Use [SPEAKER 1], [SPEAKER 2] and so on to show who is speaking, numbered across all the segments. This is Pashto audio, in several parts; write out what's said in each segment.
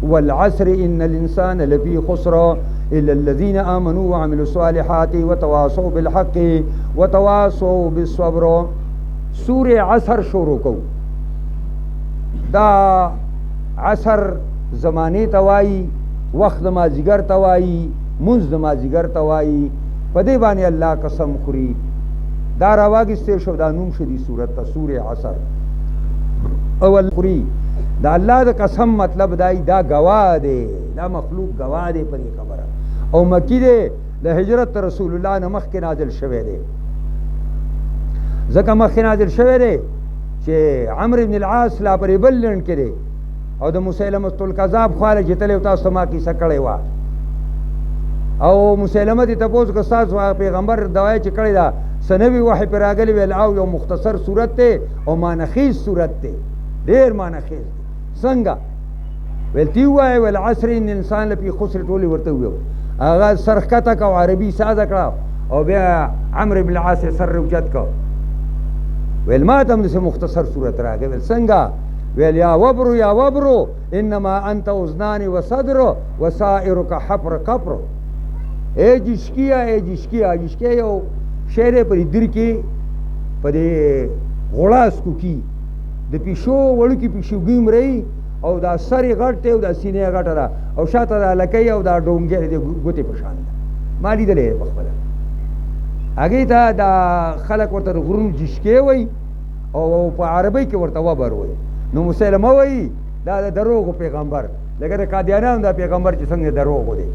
[SPEAKER 1] والعصر ان الانسان لفی خسر الا الذین آمنوا وعملوا الصالحات وتواصوا بالحق وتواصوا بالصبر. سورہ عصر شروع کو دا عصر زمانے توائی وقت مازیگر توائی منز مازیگر توائی پدے بانے اللہ قسم خوری دا رواگستے شو دا نوم شدی سورت تا سورہ عصر اول خوری دا اللہ دا قسم مطلب دائی دا گواہ دے دا مخلوق گواہ دے پر یہ خبر او مکی دے دا ہجرت رسول اللہ نمخ کے نازل شوے دے زکا مخ کے نازل شوے دے چے عمر بن العاص لا پر بلن کرے او دا مسیلمت القذاب خواله چې تلی تاسو ما کیسه کړې وه او مسیلمه دې تپوس که ستاسو پیغمبر دوای چې کړې ده سنوي وحی پرې راغلی ویل او یو مختصر صورت دی او مانخیز صورت دی ډېر مانخیز دی څنګه ویل تی ووایې ویل عصر ان انسان لفي خسر ټولې ورته وویل هغه سر ښکته که او عربي ساده کړه او بیا عمرو بن العاص یې سر اوچت کړ ویل ما ته هم داسې مختصر صورت راغی ویل څنګه ویل یا وبرو انما انت اذنان وصدر وسائرك حفر قبر. اے جشکیا یو شعر پر در کې په دې غوړاس کو کی د پیشو وړو کې پیشوګیم رہی او دا سر غټ او دا سینې غټه ده او شاته دا لکۍ او دا ډونګې د ګوتې په شان ده ما لیدلې بخبره هغې ته دا خلک ورته غرونو جشکې وایي او په عربۍ کې ورته وبر وایي. نو مسلمه وایي دا د دروغو پیغمبر لکه د قادیانانو دا پیغمبر چې څنګه دروغو دی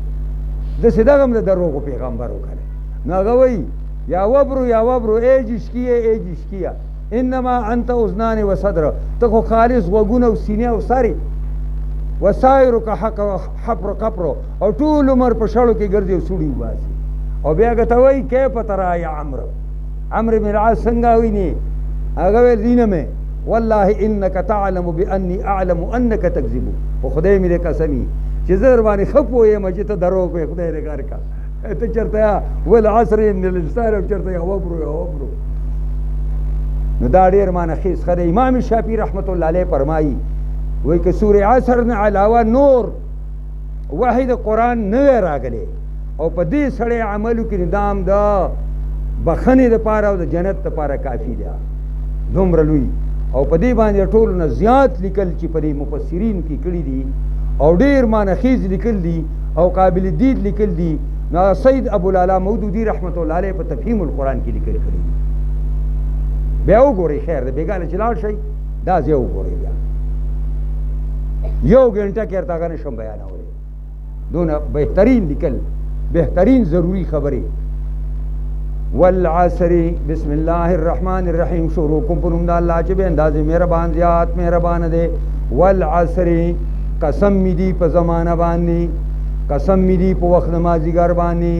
[SPEAKER 1] داسې دغه هم د دروغو پیغمبر وکړی نو هغه وایي یا وبرو ای جشکیه انما انت اذنان وصدر ته خو خالص غوږونه او سینې او سرې وسایرک حفر قبر او ټول عمر په شړو کې ګرځي او سوړي وباسي او بیا هغه ته وایي کیف ترا یا عمرو بن العاص څنګه ویني هغه ویل دینه مې والله انك تعلم باني اعلم انك تكذب او خدای مې دې قسمی چې زه در باندې ښه پوهېږم چې ته دروغ کوې خدای دې کار کا ته چېرته والعصر ان الانسان او چېرته یا وبرو نو دا ډېر مانخیز ښه دی. امام شافعي رحمت الله علیه فرمایي وایي که سورې عصر نه علاوه نور وحی د قرآن نه وی راغلی او په دې سړی عمل وکړي دام د بخښنې دپاره او د جنت دپاره کافي ده دومره لوی او په دې باندې ټولو نه زیات لیکل چې په دې مفسرین کې کړي دي او ډېر مانخیز لیکل دي او قابل دید لیکل دي. نو سید ابوالعلا مودودي رحمت الله علیه په تفهیم القرآن کې لیکل کړي دي. بیا وګورئ خیر دی بېګانه چې لاړ شئ دا ځای وګورئ بیا یو ګنټه کې ورته هغه نشم بیانولی دونه بهترین لیکل بهترین ضروري خبرې. والعصر بسم الله الرحمن الرحیم شروع کوم په نوم د الله چې به اندازې مهربان زیات مهربان دی. والعصر قسم می دی په زمانه باندې قسم می دی په وخت مازدیګر باندې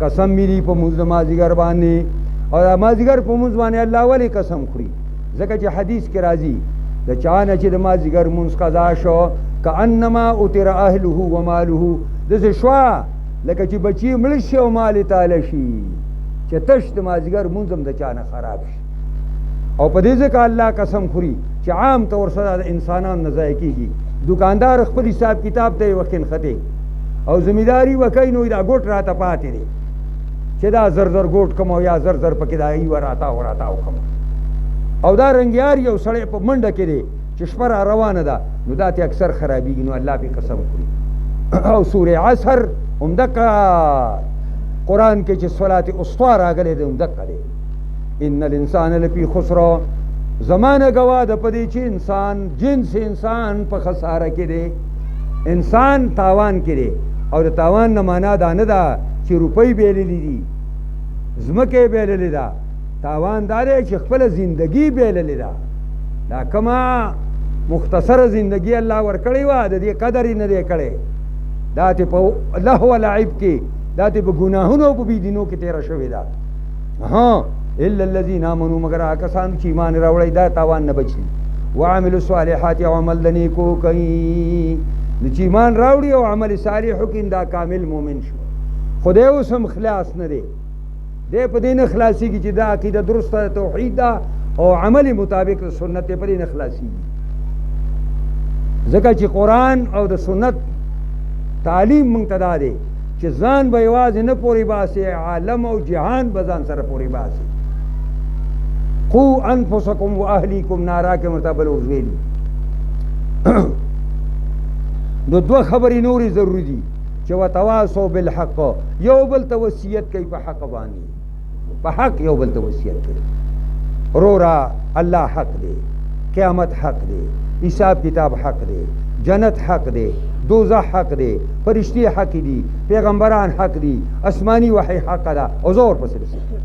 [SPEAKER 1] قسم می دی په مونځ مازدیګر باندې او د مازدیګر په مونځ باندې الله ولې قسم خوري ځکه چې حدیث کې راځي د چا نه چې د مازدیګر مونځ قضا شو کانما اوتر اهله و ماله داسې شوه لکه چې بچي مړه شي او مال یې تاله شي چې تش د مازدیګر مونځ هم د چا نه خراب شي او په دې ځکه الله قسم خوري چې عام طور سره د انسانانو نه ضایع کېږي. دکاندار خپل حساب کتاب ته یې وکین خطې او زمینداری وکوي نو دا ګوټ راته پاتې دی چې دا زر ګوټ کم او یا زر پکې دا یوه راتاو کم او دا رنګیار یو سړی په منډه کې دی چې شپه را روانه ده نو دا ته اکثر خرابېږي نو الله پې قسم خوري. او سورې عصر همدقه قرآن کې چې صلات اسطا راغلی دی همدقه دی. ان الانسان لفی خسر زمانه گواه ده په دې چې انسان جنس انسان په خساره کې دی انسان تاوان کې دی او د تاوان نه معنا دا نه ده چې روپۍ بیللې دي ځمکې بیللې ده تاوان دا دی چې خپله زندګي بیللې ده دا کومه مختصره زندګي الله ورکړې وه د دې قدر یې نه دی کړی دا تې په لهو لعب کې دا تې په ګناهونو او په بېدینو کې تېره شوې ده. الا الذین آمنوا مگر هغه کسان چې ایمان راوړی دا تاوان نه بچي وعملوا الصالحات او عمل د نیکو کوي نو چې ایمان راوړي او عمل صالح وکړي دا کامل مؤمن شو. خدای اوس هم خلاص نه دی دی په دې نه خلاصېږي چې دا عقیده درسته توحید ده او عمل مطابق د سنت په دې نه خلاصېږي ځکه چې قرآن او د سنت تعلیم مونږ ته دا دی چې ځان به یوازې نه پورې باسي، عالم او جهان به ځان سره پورې باسي. قو انفسکم و اهلیکم نارا کې مرتبه ویلي. نو دوه خبرې نورې ضروري دي چې وتواصوا بالحق، یو بل ته وصیت کوي په حق باندې، په حق یو بل ته وصیت کوي. رورا الله حق دی، قیامت حق دی، حساب کتاب حق دی، جنت حق دی، دوزخ حق دی، فرشتي حق دي، پیغمبران حق دي، آسماني وحي حق ده، او زور پسې رسېږي.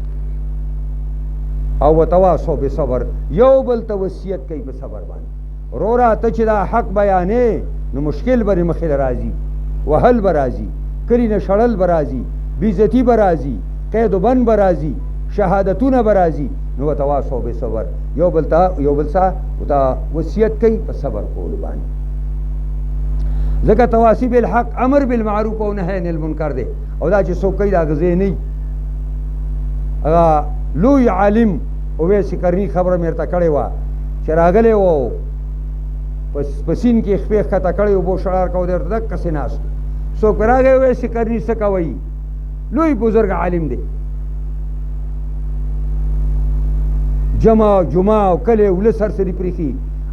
[SPEAKER 1] او وتواصوا بالصبر، یو بل ته وصیت کوي په صبر باندې. رورا ته چې دا حق بیانې نو مشکل به مخې راځي، وهل به راځي، کلي نه شړل به راځي، بېعزتي به راځي، قید و بند به راځي، شهادتونه به راځي. نو وتواصوا بالصبر، یو بل ته وصیت کوي په صبر کولو باندې. ځکه تواصي بالحق امر بالمعروف او نهی عن المنکر دی، او دا چې څوک کوي دا غزې نه وي. هغه لوی عالم اویس قرني خبره مې ورته کړې وه چې راغلی و په سیند کې خپې ښکته کړی اوبو شړار کو دی ورته دقسې ناست و. څوک پرې راغی اویس قرني څه کوئ؟ لوی بزرګ عالم دی، جمعه او کلی ولس هر سړي پرېښي.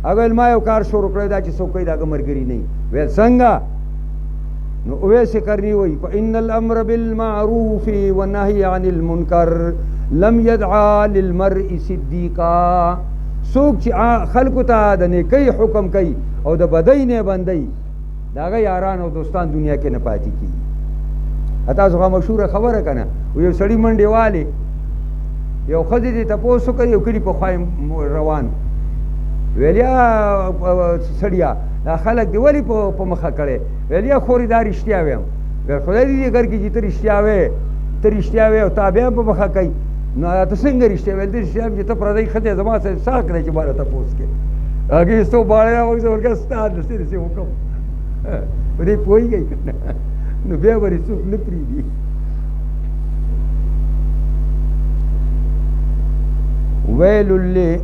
[SPEAKER 1] اول ما یو کار شروع کړی دا چې څوک کوي دا ملګري نه وي. ویل څنګه؟ نو اویس قرني وایي فإن الأمر بالمعروف والنهي عن المنکر لم يدعى للمرء صدیقا. څوک چې خلکو ته د نیکۍ حکم کوي او د بدۍ نه بندوي، د هغه یاران او دوستان دنیا کې نه پاتې کېږي. تاسو هغه مشهوره خبره که نه، یو سړي منډې والې، یو ښځې دې تپوس وکړ، یو کلي په خوا روان، ویل یا سړیا دا خلک دې ولې په مخه کړی؟ ویل یا خورې دا رښتیا ویم. ویل خدای دې ګر کې چې ته رښتیا وې او تا بیا په مخه کوي. نو ته څنګه رښتیا ویل؟ ته رښتیا چې ته پردۍ ښځې زما سره سا کړی چې ماله تپوس کې هغې څو باړی راوځه ورکه ستا دسې وکړم. په دې پوهېږئ که نه؟ نو بیا به څوک نه پرېږدي.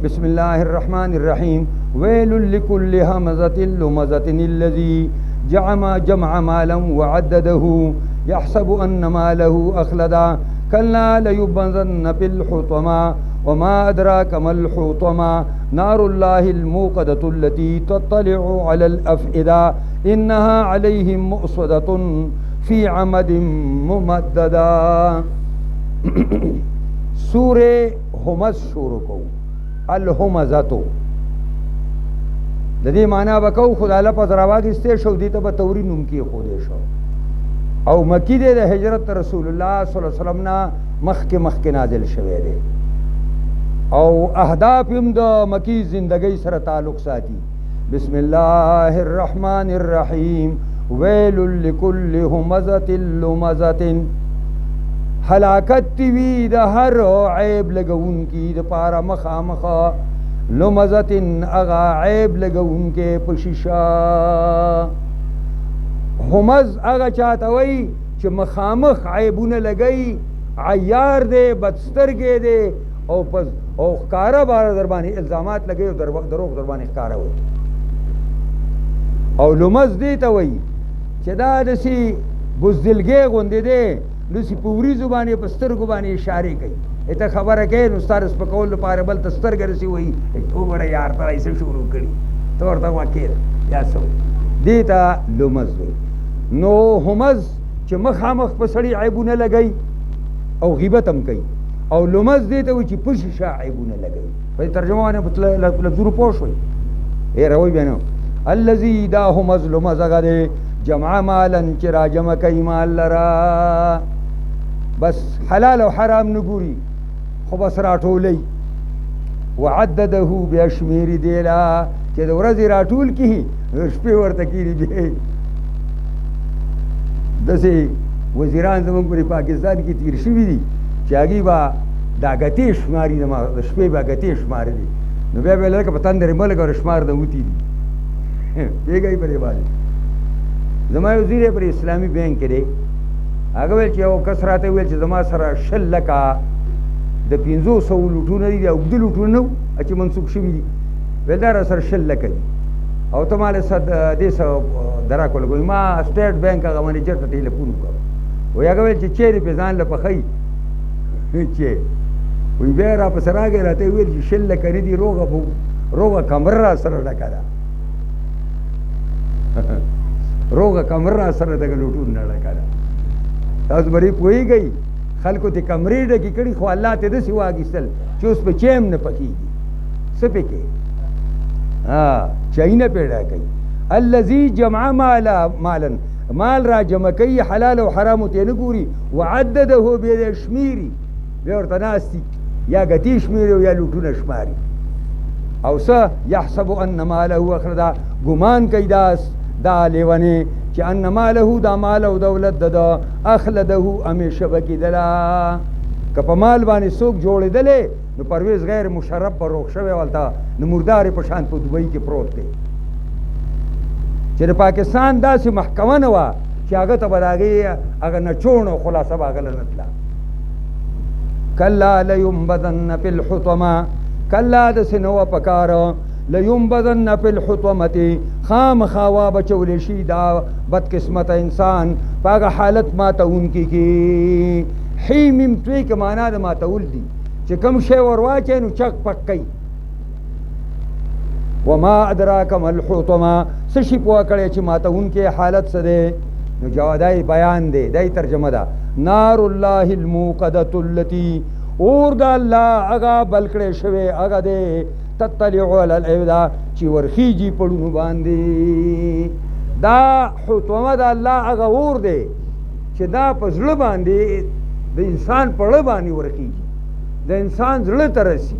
[SPEAKER 1] بسم الله الرحمن الرحیم ویل لكل همزة لمزة الذي جمع مالا وعدده يحسب أن ماله أخلدا كلا ليبذن في الحطمة وما أدراك ما الحطمة نار الله الموقدة التي تطلع على الأفئدة إنها عليهم مؤصدة في عمد ممددا. سورة همز شروع کو، الهمزتو د دې معنا به کو خدای لپس راواغستې شو، دې ته به توري نوم کېښودی شو. او مکی دی د هجرت رسول الله صلی الله علیه وسلم نه مخکې نازل شوی دی، او اهداف هم د مکی زندګۍ سره تعلق ساتي. بسم الله الرحمن الرحیم ویل لكل همزة لمزة، ہلاکت تیوی د ہر عیب لگون کی د پارا مخامخا، لمزتن اغا عیب لگون کے پشیشا. همز اغا چاہتا وی چھ مخامخ عیبون لگئی، عیار دے، بدسترگے دے، او خکارا بارا دربانی الزامات لگئی او دروغ دربانی خکارا ہوئی. او لمز دیتا وی چھ دا دسی بزدلگے گوندے دے، نسی پوری زبانی پسترگو بانی اشارے کئی. ایتا خبر ہے نو ستار اس پکول لپاره بل تسترګ رسی وای او بڑا یار تا ایسے شروع کړي تو ورته واکیر یا سو دیتا لمز وی. نو همز چې مخامخ په سړی عیبونه لګئی او غیبت هم کوي، او لمز دیتا وی چې پشي شا عیبونه لګئی. په ترجمه باندې لفظونو پوه شوي ای روي بینو. الذي دا همز لمز غده جمع مالا چې را جمع کوي مال لرا، بس حلال او حرام نګوري خو بس راټولی. وعدده بیا شمیري دیلا چې د ورځې راټول کړي شپې ورته کېږي. بیا داسې وزیران زموږ په پاکستان کې تیر شوي دي چې هغې به دا ګتې شماري، د شپې به ګتې شمارلي، نو بیا به یې لکه په تندر ملک او شمار د وتي دي. پوهېږئ په دې باندې. زما یو زوی پر اسلامي بینک کې دی، هغه ویل چې یو کس راته ویل چې زما سره 6 لکه د 500 لوټونه دي، اوږده لوټونه نه وو چې منسوخ شوي دي. ویل دا را سره 6 لکه دي. او ته مال صد دې سو درا کول ګوي ما سټیټ بانک هغه منیجر ته ټلیفون وکړ و هغه ویل چې چیرې په ځان له پخی چې وی بیا را پسې راغی راته ویل چې شل کړي دي روغه کمره را سره ډکه ده روغه کمره را سره دغه لوټون نه ډکه ده تاسو بری پوهیږئ خلکو ته کمرې ډکې کړي خو الله ته داسې واګېستل چې اوس په چیم نه پکېږي څه پکې چای نه پیدا کوي الذي جمع مالا مال را جمع کوي حلال او حرام ته نه ګوري وعدده به شمیري بیا ورته ناستي یا ګټي شمیري او یا لوټونه شماري او څه یحسب ان ماله اخردا ګمان کوي دا لیونی چې ان ماله دا مال او دولت د اخلده همیشه بکیدلا که په مال باندې څوک جوړېدلی نو پرویز غیر مشرف په روغ شوی ولته نو مردارې په شان په دوبۍ کې پروت دی چې د پاکستان داسې محکمه نه وه چې هغه ته به د هغې هغه نچوڼ او خلاصه به هغه له نه تله کلا لینبذن فی الحطمه کلا داسې نه وه په کار لینبذن فی الحطمة خامخا وابچولی شي دا بدقسمته انسان په هغه حالت ماتونکي کې حیمیم توی که معنا د ماتول دي چې کوم شی ور واچوي نو چک پک کوي وما ادراک ما الحطمه څه شي پوه کړی چې ماتونکی حالت څه دی نو جوادای بیان دی دای ترجمه ده نار الله الموقدة التي اور د الله هغه بل کړی شوی هغه دی تطلع علی الافئده چې ورخیږي پړونو باندې دا حطمه د الله هغه اور دی چې دا په زړه باندې د انسان په زړه باندې ورخیږي د انسان زړه ته رسي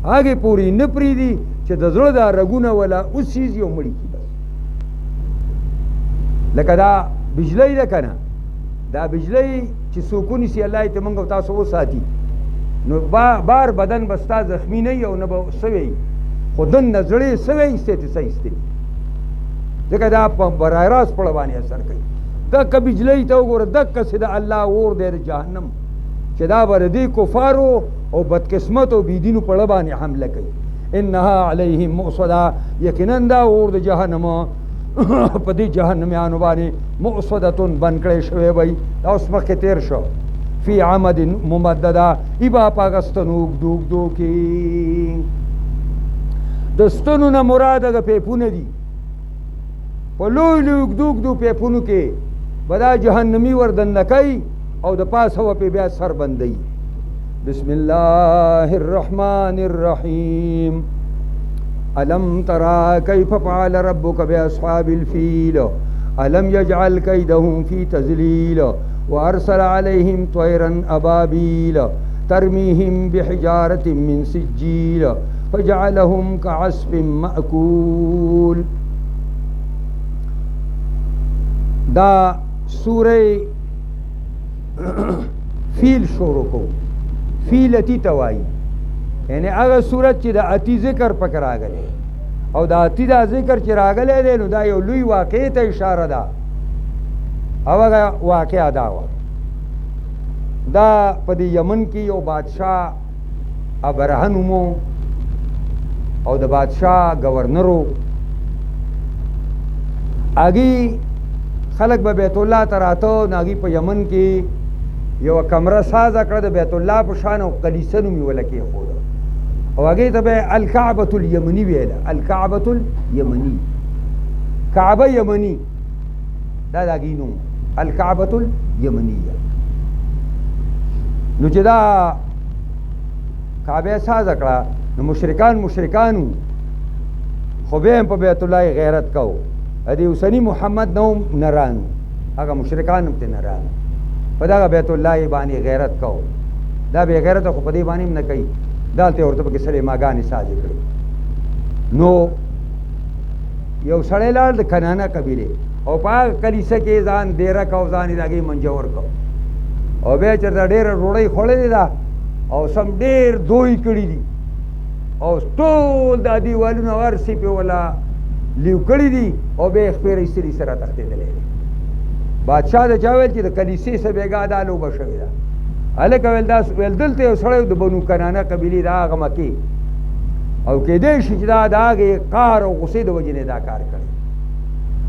[SPEAKER 1] هغې پورې نه پرېږدي چې د زړه دا رګونه ولا وسیږي او مړي کي بس لکه دا بجلی ده که نه دا بجلی چې څوک ونیسي الله یې ته موږ او تاسو وساتي نو بار بدن به ستا زخمي نه وي او نه به څه وي خو دننه زړې څه وی ایستې ته څه ایستې ځکه دا په براه راست پړه باندې اثر کوي دکه بجلی ته وګوره دقسې د الله اور دی د جهنم چې دا به د دې کفارو او بدقسمت او بېدینو پړه باندې حمله کوي انها علیهم مؤصده یقینا دا اور د جهنم په دې جهنمیانو باندې مؤصدتون بند کړی شوی وی دا اوس مخکې تېر شو فی عمد ممدده ای با په هغه ستنو اوږدو اوږدو کې د ستنو نه مراد هغه پیپونه دي په لوی لوی اوږدو اوږدو پیپونو کې به دا جهنمي ور دننه کوي او د پاسه به پې بیا سر بندوي بسم الله الرحمن الرحیم الم ترى كيف فعل ربك باصحاب الفيل الم يجعل كيدهم في تذليل وارسل عليهم طيرا ابابيل ترميهم بحجاره من سجيل فجعلهم كعصف مأكول دا سوره فیل شروع کو فیل اتی توایی یعنی هغه صورت چې د اتی ذکر پکې راغلی او د اتی دا ذکر چې راغلی دی نو دا یو لوی واقعې ته اشاره ده او هغه واقعه دا وه دا په د یمن کې یو بادشاه ابرهه نومو او د بادشاه گورنرو هغې خلک به بیت الله ته راته نو هغې په یمن کې یوه کمره سازه کړه د بیت الله په شان او کلیسه نوم یې وله کېښوده او هغې ته به الکعبة الیمني ویله الکعبة الیمني کعبه یمني دا د هغې نوم الکعبة الیمنیه نو چې دا کعبه سازه کړه نو مشرکانو خو بیا هم په بیت الله غیرت کو د اوسني محمد نوم نرانو هغه مشرکان هم ته نرانو په دغه بیت الله باندې غیرت کو دا بې غیرته خو په دې باندې هم نه کوي دلته ورته پکې سلیماګانې سازې کړې نو یو سړی لاړ د کنانه قبیلې او په هغه کلیسه کې ځان دیره کو ځان یې د هغې منجور کو او بیا چېرته ډېره ډوډۍ خوړلې ده او سم ډېر دوی کړي دي او ټول دا دیوالونه هر څه پې وله لیو کړي دي او بیا یې خپې ایستلي سره تښتېدلی دی بادشاه د چا ویل چې د کلیسې څه بېګا دا لوبه شوې ده هلکه ویل دلته یو سړی د بنو کنانه قبیلې د هغه مکې او کېدای شي چې دا د هغې قهر او غصې د وجې نه دا کار کړی.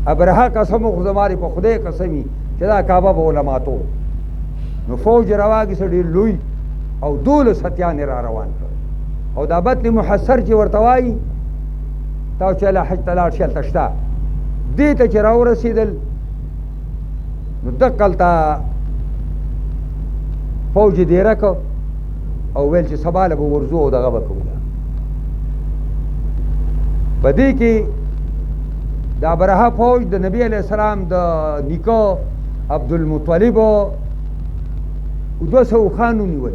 [SPEAKER 1] ابرهه قسم خو زمارې په خدای قسمي چې دا کعبه به ولماتو. نو فوج راواګېسه ډېر لوی او 12 هتیانې را روان کړ. او دا بطن محصر چې ورته وایي تاسو چې حج ته لاړ شئ هلته شته. دې ته چې راورسېدل نو دقلته فوج یې دیره کړ او ویل چې سبا له به ورځو او دغه به کوو. په دې کې د ابرهه فوج د نبي علیه السلام د نیکه عبدالمطلب 200 اوښان ونیول.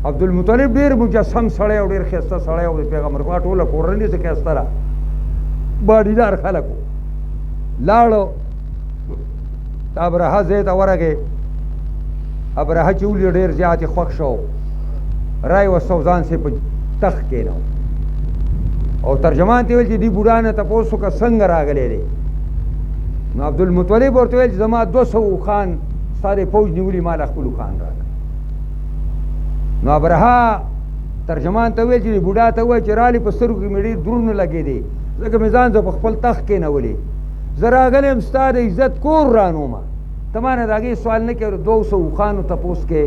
[SPEAKER 1] عبدالمطلب ډېر مجسم سړی او ډېر ښایسته سړی او د پیغمبر خوا ټوله کورنۍ څه ښایسته ده، باډیدار خلک وو. لاړو د ابرهه ځای ته ورغې. ابرهه چې ولي ډېر زیات یې خوښ شو، رای وستو ځان سې په تخت کېنو او ترجمان ته ویل چې دې بوډا نه تپوس وکړه څنګه راغلی دی. نو عبدالمطلب ورته ویل چې زما 200 اوښان ستا د فوج نیولي، ما له خپل اوښان راکړه. نو ابرهه ترجمان ته ویل چې بوډا ته ووایه چې رالې په سترګو کې مې ډېر دروند لګېدی، ځکه مې ځان زه په خپل تخت کېنولې. زه راغلی یم ستا د عزت کور رانومه، ته ما نه د هغې سوال نه کوې، 200 اوښانو تپوس کې.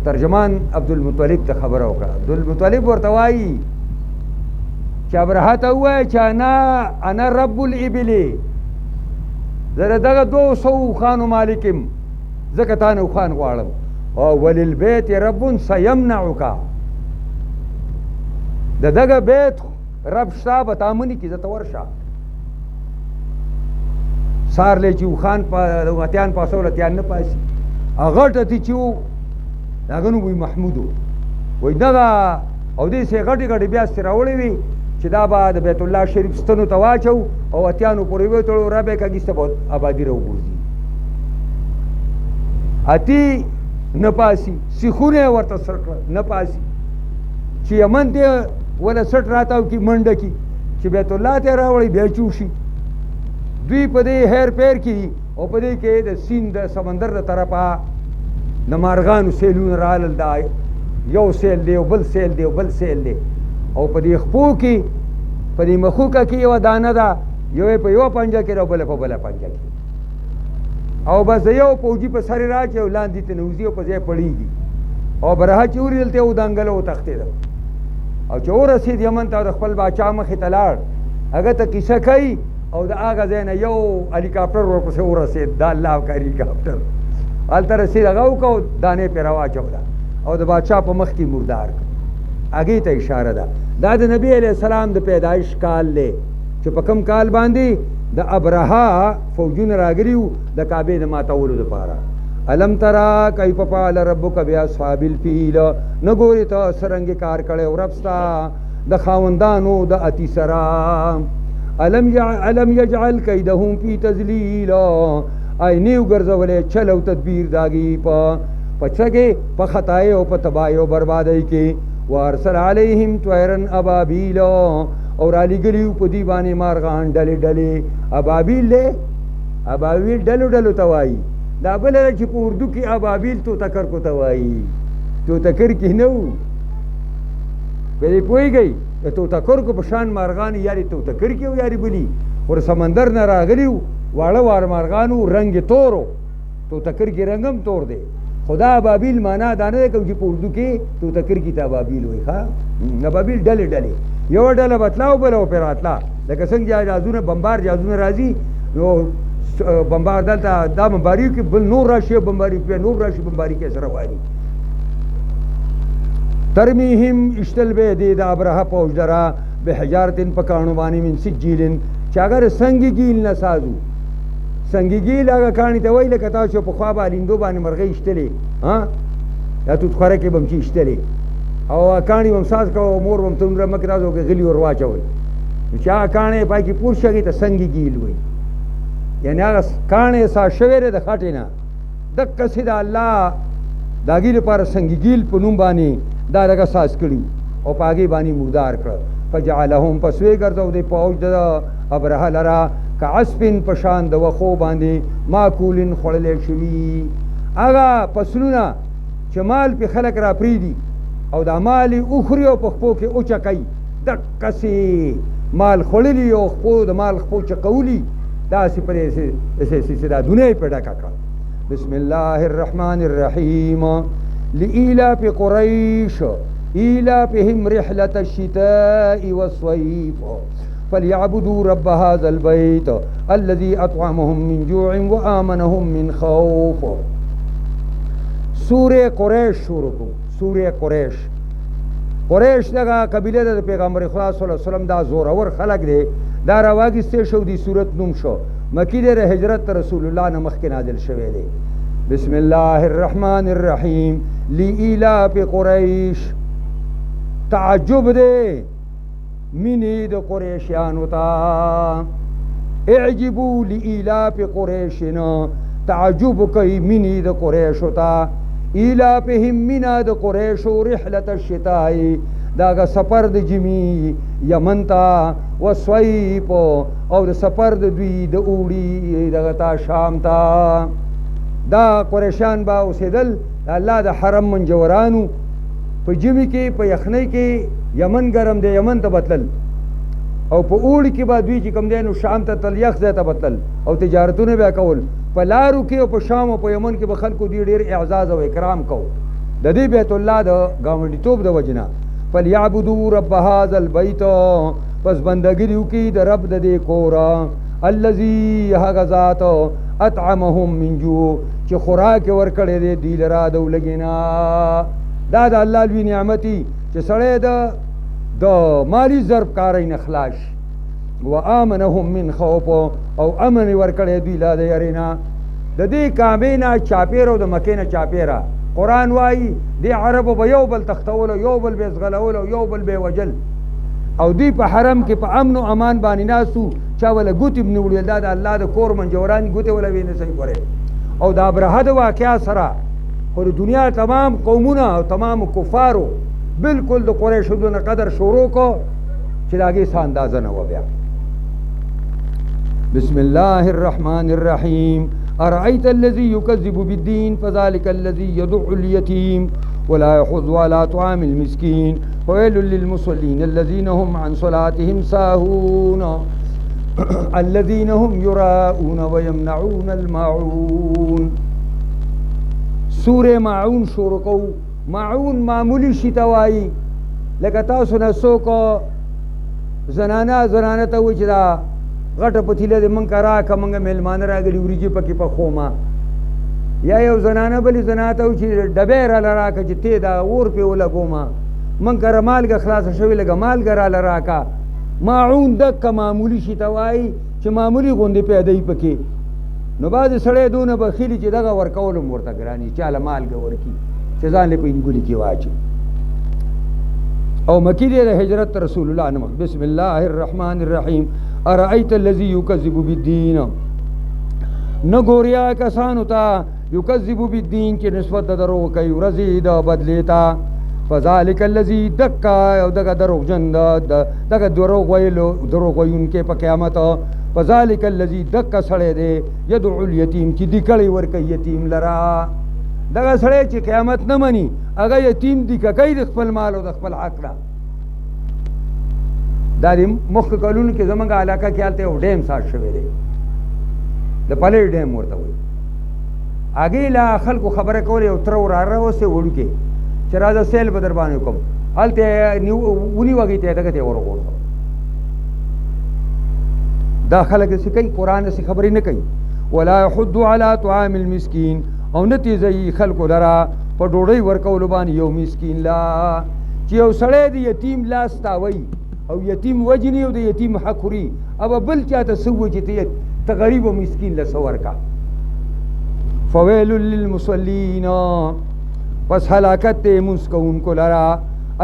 [SPEAKER 1] ترجمان عبدالمطلب ته خبره وکړه. عبدالمطلب ورته وایي چې ابرهه ته ووایه چې انا رب الابل، زه د دغه 200 اوښانو مالک یم، ځکه تا نه اوښان غواړم. او وللبیت رب سیمنعک، د دغه بیت رب شته به تا مني کي، زه ته ورشه. سارلی چې اوښان اتیان پاسول اتیان نه پاسي. غټ اتي چې و د هغه نوم وایي محمود و. وایي دغه او دې سې غټې غټې بیا ستې راوړې وي چې دا به د بیت الله شریف ستنو ته واچو او اتیانو پورې وتړو، رب یې کږي ته به آبادي راوغورځي. اتي نه پاسي، سیخونه یې ورته سر کړه نه پاسي. چې یمن ته وله سټ راتاو کې منډه کي چې بیت الله ته راوړی بیا چوشي. دوی په دې هیر پیر کې او په دې کې د سیند د سمندر د طرفه د مارغانو سیلونه رالل، دا یو سیل دی او بل سیل دی او بل سیل دی. او په دې خپو کې په دې مخوکه کې یوه دانه ده، یو یې په یوه پنجه کې ده او بله په بله پنجه کې. او بس د یو پوجي په سر یې راچي او لاندې ته نوځي او په ځای پړېږي. او برهه چې ولیدل ته یې ودانګله وتښتېده. او چې ورسېد یمن ته او د خپل باچا مخې ته لاړ، هغه ته کیسه کوي او د هغه ځای نه یو هلیکاپټر ورپسې ورسېد، د الله کا هلیکاپټر. هلته رسېد، هغه وکړو، دانې پرې راواچوله او د باچا په مخ کې مردار کړ. هغې ته اشاره ده. دا د نبي علیه السلام د پیدایش کال دی چې په کوم کال باندې د ابرهه فوجونه راغلي وو د کعبې د ماتولو دپاره. الم ترا کیف فعل ربک باصحاب الفیل، نه ګورې ته څرنګې کار کړی او رب ستا د خاوندانو د اتي سره. الم یجعل کیدهم فی تذلیل، ای نیو ګرځولی چل او تدبیر د هغې په څه کې، په خطایې او په تباهۍ او بربادۍ کې. وارسل علیهم طیرا ابابیل، او رالیږلي وو په دوی باندې مارغان ډلې ډلې. ابابیل دی، ابابیل ډلو ډلو ته وایي. دا بله ده چې په اردو کې ابابیل توتکرکو ته وایي، توتکرکې نه وو. په دې پوهېږئ د توتکرکو په شان مارغان یا دې توتکرکې او یا دې بلي، خو د سمندر نه راغلي وو، واړه واړه مارغان وو، رنګ یې تور و، توتکرکې رنګ هم تور دی. خو دا ابابیل معنا دا نه دی کوم چې په اردو کې توتکرکې ته ابابیل وایي. ښه، ابابیل ډلې ډلې، یوه ډله به تله او بله به پرې راتله. لکه څنګه چې جهازونه بمبار جهازونه راځي، نو بمبار دلته دا بمباري کې بل نور راشي، بمباري بیا نور راشي، بمباري کې سره وایي. ترمیهم اشتل به دی د ابرهه فوج لره بحجارتن په کاڼو باندې من سجیلن، چې اگر سنگ ګیل نه سازو. سنگ ګیل هغه کاڼي ته وایي لکه تاسو پخوا به هلیندو باندې مرغۍ ایشتلې، یا توتخوره کې به هم چې ایشتلې او کاڼي به هم ساز کوه، مور به هم تمره مکې تاسو کې غلي ور واچول، نو چې هغه کاڼی پای کې پور شي هغې ته سنگ ګیل وایي. یعنې هغه کاڼی ساز شوی دی د خټې نه. دقسې د الله د هغې لپاره سنگ ګیل په نوم باندې دا دغه ساز کړي او په هغې باندې مردار کړه. فجعلهم پس ویې ګرځو دی فوج د ابرهه لره کعصفن په شان د وښو باندې ماکولن خوړلی شوي. هغه فصلونه چې مال پې خلک را پرېږدي او دا مال اخري او په خپو کې اوچکای دقسې مال خوړلی او خپو د مال خپو چکولی داسې پرې دا دنیا په ډکه کړه. بسم الله الرحمن الرحیم لإيلاف قريش إيلافهم رحلة الشتاء والصيف فليعبدوا رب هذا البيت الذي أطعمهم من جوع وآمنهم من خوف. سورہ قریش شروع کو. سورہ قریش دغه قبیله د پیغمبر خدا صلی الله علیه وسلم دا زورور خلق دی دا راواګسته شو دی سورت نوم شو مکی د هجرت رسول الله نه مخکې نازل شوی دی. بسم الله الرحمن الرحیم لإيلاف قریش تعجب دے منی د قریشیانو تا اعجبوا لإيلاف قریشنا تعجب کئی منی د قریشو تا ایلافهم منا د قریشو رحلت الشتاء داغه سفر د جمی یمن تا وصیف او د سفر د دوی د اوړي دغه تا شام تا دا قریشان با اوسېدل الله د حرم منجورانو په جمی کې په یخنۍ کې یمن ګرم دی یمن ته بتلل او په اوړي کې به دوی چې کوم دی نو شام ته تل یخ ځای ته بتلل او تجارتونه بیا کول په لارو کې او په شام او په یمن کې به خلکو دوی ډېر اعزاز او اکرام کو د دې بیت الله د ګاونډیتوب د وجنه فلیعبدوا رب هذا البیت پس بندګي وکړي د رب د دې کورا الذي هغه ذات اطعمهم من جوع چې خوراک ورکړی دی دوی لرا د ولګینا دا د الله لوی نعمتي چې سړی د مالی ضرب کاری نه خلاص وآمنهم من خوف او امن ورکړی دوی لا د یرینا د دې کعبې نه چاپېره او د مکې نه چاپېره قرآن وایي دې عربو به یو بل تختول او یو بل به زغلول او یو بل به وجل او دوی په حرم کې په امن او امان باندې ناستو چا ولا ګوتې بنه وړي دا د الله د کور منجوران ګوتې ولا وینې صحیح ګورې او د ابرهه د واقعا سره خو د دنیا تمام قومونه او تمام کفارو بالکل د قریشو دونه قدر شروع کو چې د هغې څه اندازه نه وه بیا. بسم الله الرحمن الرحیم أرأيت الذي يكذب بالدين فذلك الذي يدع اليتيم ولا يحض على طعام المسكين وويل للمصلين الذين هم عن صلاتهم ساهون الذين هم يراءون ويمنعون الماعون. سورة معون شروع کو. معون معمولی شی توایی لکه تاسو نه څوک زنانه ته وایي چې دا غټه پتیله دې موږ راکړه موږ میلمانه راغلي وریجې پکې پخومه یا یو زنانه بلې زنانه ته وایي چې ډبې راله راکړه چې تی دا اور پې ولګومه موږ کره مالګه خلاصه شوې لږه مالګه راله راکړه. معون دکه معمولی شي ته وایي چې معمولی غوندې پیدا وي پکې نو بعضې سړی دونه بخیلي چې دغه ورکول هم ورته ګراني چاله مالګه ورکي چې ځان یې په انګولي کې واچي او مکی دی د هجرت رسول الله نه. بسم الله الرحمن الرحیم ارأیت الذی یکذب بالدین نه ګوریا کسانو ته یکذب بالدین چې نسبت د دروغ کوي ورځې د بدلې ته فذلک الذی دکا او دغه دروغجن دغه دروغ ویونکي په قیامت فذلک الذی دکا سړی دی یدعو الیتیم چې دیکړی ورکوي یتیم لرا دغه سړی چې قیامت نه مني هغه یتیم دیکه کوي د خپل مال او د خپل حق نه. دا د مخکې کلونو کې زموږ علاقه کې هلته یو ډیم ساټ شوی دی د پلیټ ډیم ورته وایي هغې له خلکو خبره کول یو تره ورراوسې وړوکې چې راځه سیل به در باندې وکړم هلته ونیو هغې ته دغه ته یې ورغورځوم. دا خلک داسې کوي قرآن داسې خبرې نه کوي. ولا يحض على طعام المسکین او نه تیزوي خلکو لره په ډوډۍ ورکولو باندې یو مسکین لا چې یو سړی د یتیم لاس تاوي او یتیم وجني او د یتیم حق خوري او بل چاته څه ووایي چې ته غریب او مسکین له څه ورکړه. فویل للمصلین پس هلاکت دی مونځ کوونکو لره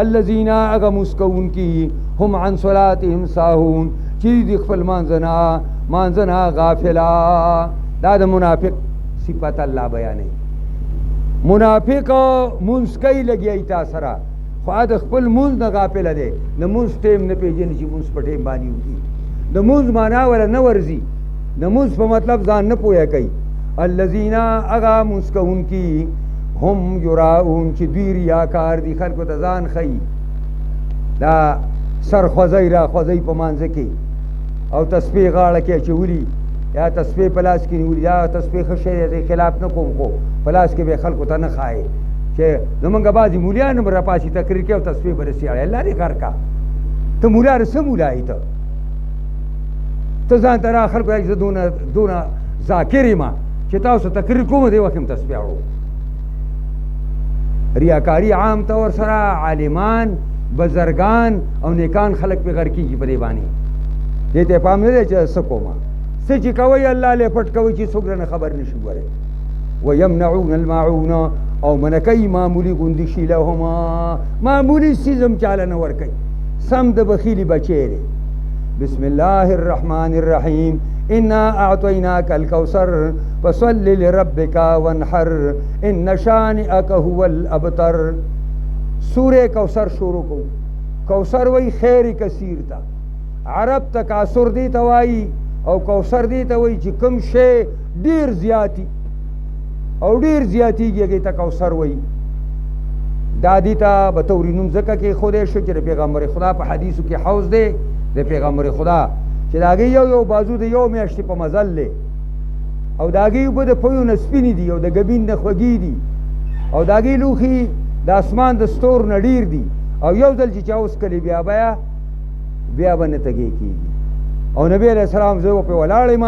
[SPEAKER 1] الذین هغه مونځ کوونکي هم عن صلاتهم ساهون چې د خپل مانځه نه غافله. دا د منافق صفت الله بیانوي. منافق مونځ کوي لګیا تا سره خو د خپل مونځ نه غافله دی د مونځ ټیم نه پېژني چې مونځ په ټیم باندې وکړي د مونځ معنا ولا نه ورځي د مونځ په مطلب ځان نه پوهه کوي. الذین هغه مونځ کوونکي هم یراؤون چې دوی ریاکار دي، خلکو ته ځان ښیي، دا سر خوځی را خوځی په مانځه کې او تسبیح غاړه کې اچولي یا تسبیح په لاس کې نیولي، دا تسبیح ښه شی دی، خلاف نه کوم، خو په لاس کې به خلکو ته نه ښایي چې زمونږ بعضې مولیان هم راپاسي تقریر کوي او تسبیح به رسیاړی الله دې غر کا. ته مولا څه مولا یې ته ځان ته را خلکو زه دونه ذاکر یم چې تاسو تقریر کوم دې وخت هم تسبیح اړو. ریاکاري عام طور سره عالمان بزرگان او نیکان خلق پې غر کېږي په دې باندې، دې ته پام نه دی چې څه کومه څه چې کوئ الله لې پټ کوئ چې څوک رانه خبر نه شي. ګورئ ویمنعون الماعون او منع کوي معمولي غوندې شي لهما، معمولي څیز هم چاله نه ورکوي، سم د بخیلي بچی دی. بسم الله الرحمن الرحیم انا اعطیناک الکوثر فصل لربک وانحر ان شانئک هو الابتر. سورہ کوثر شروع کو، کوثر وی خیر کثیر تا، عرب تکاثر دی توائی او کوثر دی توائی چې کم شی ډیر زیاتی او ډیر زیاتیږي هغې ته کوثر وی. دا دی ته به طوري نوم ځکه کې ښودی شو چې د پیغمبر خدا په حدیثو کې حوض دی د پیغمبر خدا چې د هغې یو بازو د یو میاشتې په مزل دی او د هغې اوبه د پیو نه سپینې دي او د ګبین نه خوږې دي او د هغې لوښي د اسمان د ستور نه ډیر دي او یو ځل چې چا وڅکلې بیا به نه تږی کېږي. او نبی علیه السلام زه پې ولاړ یم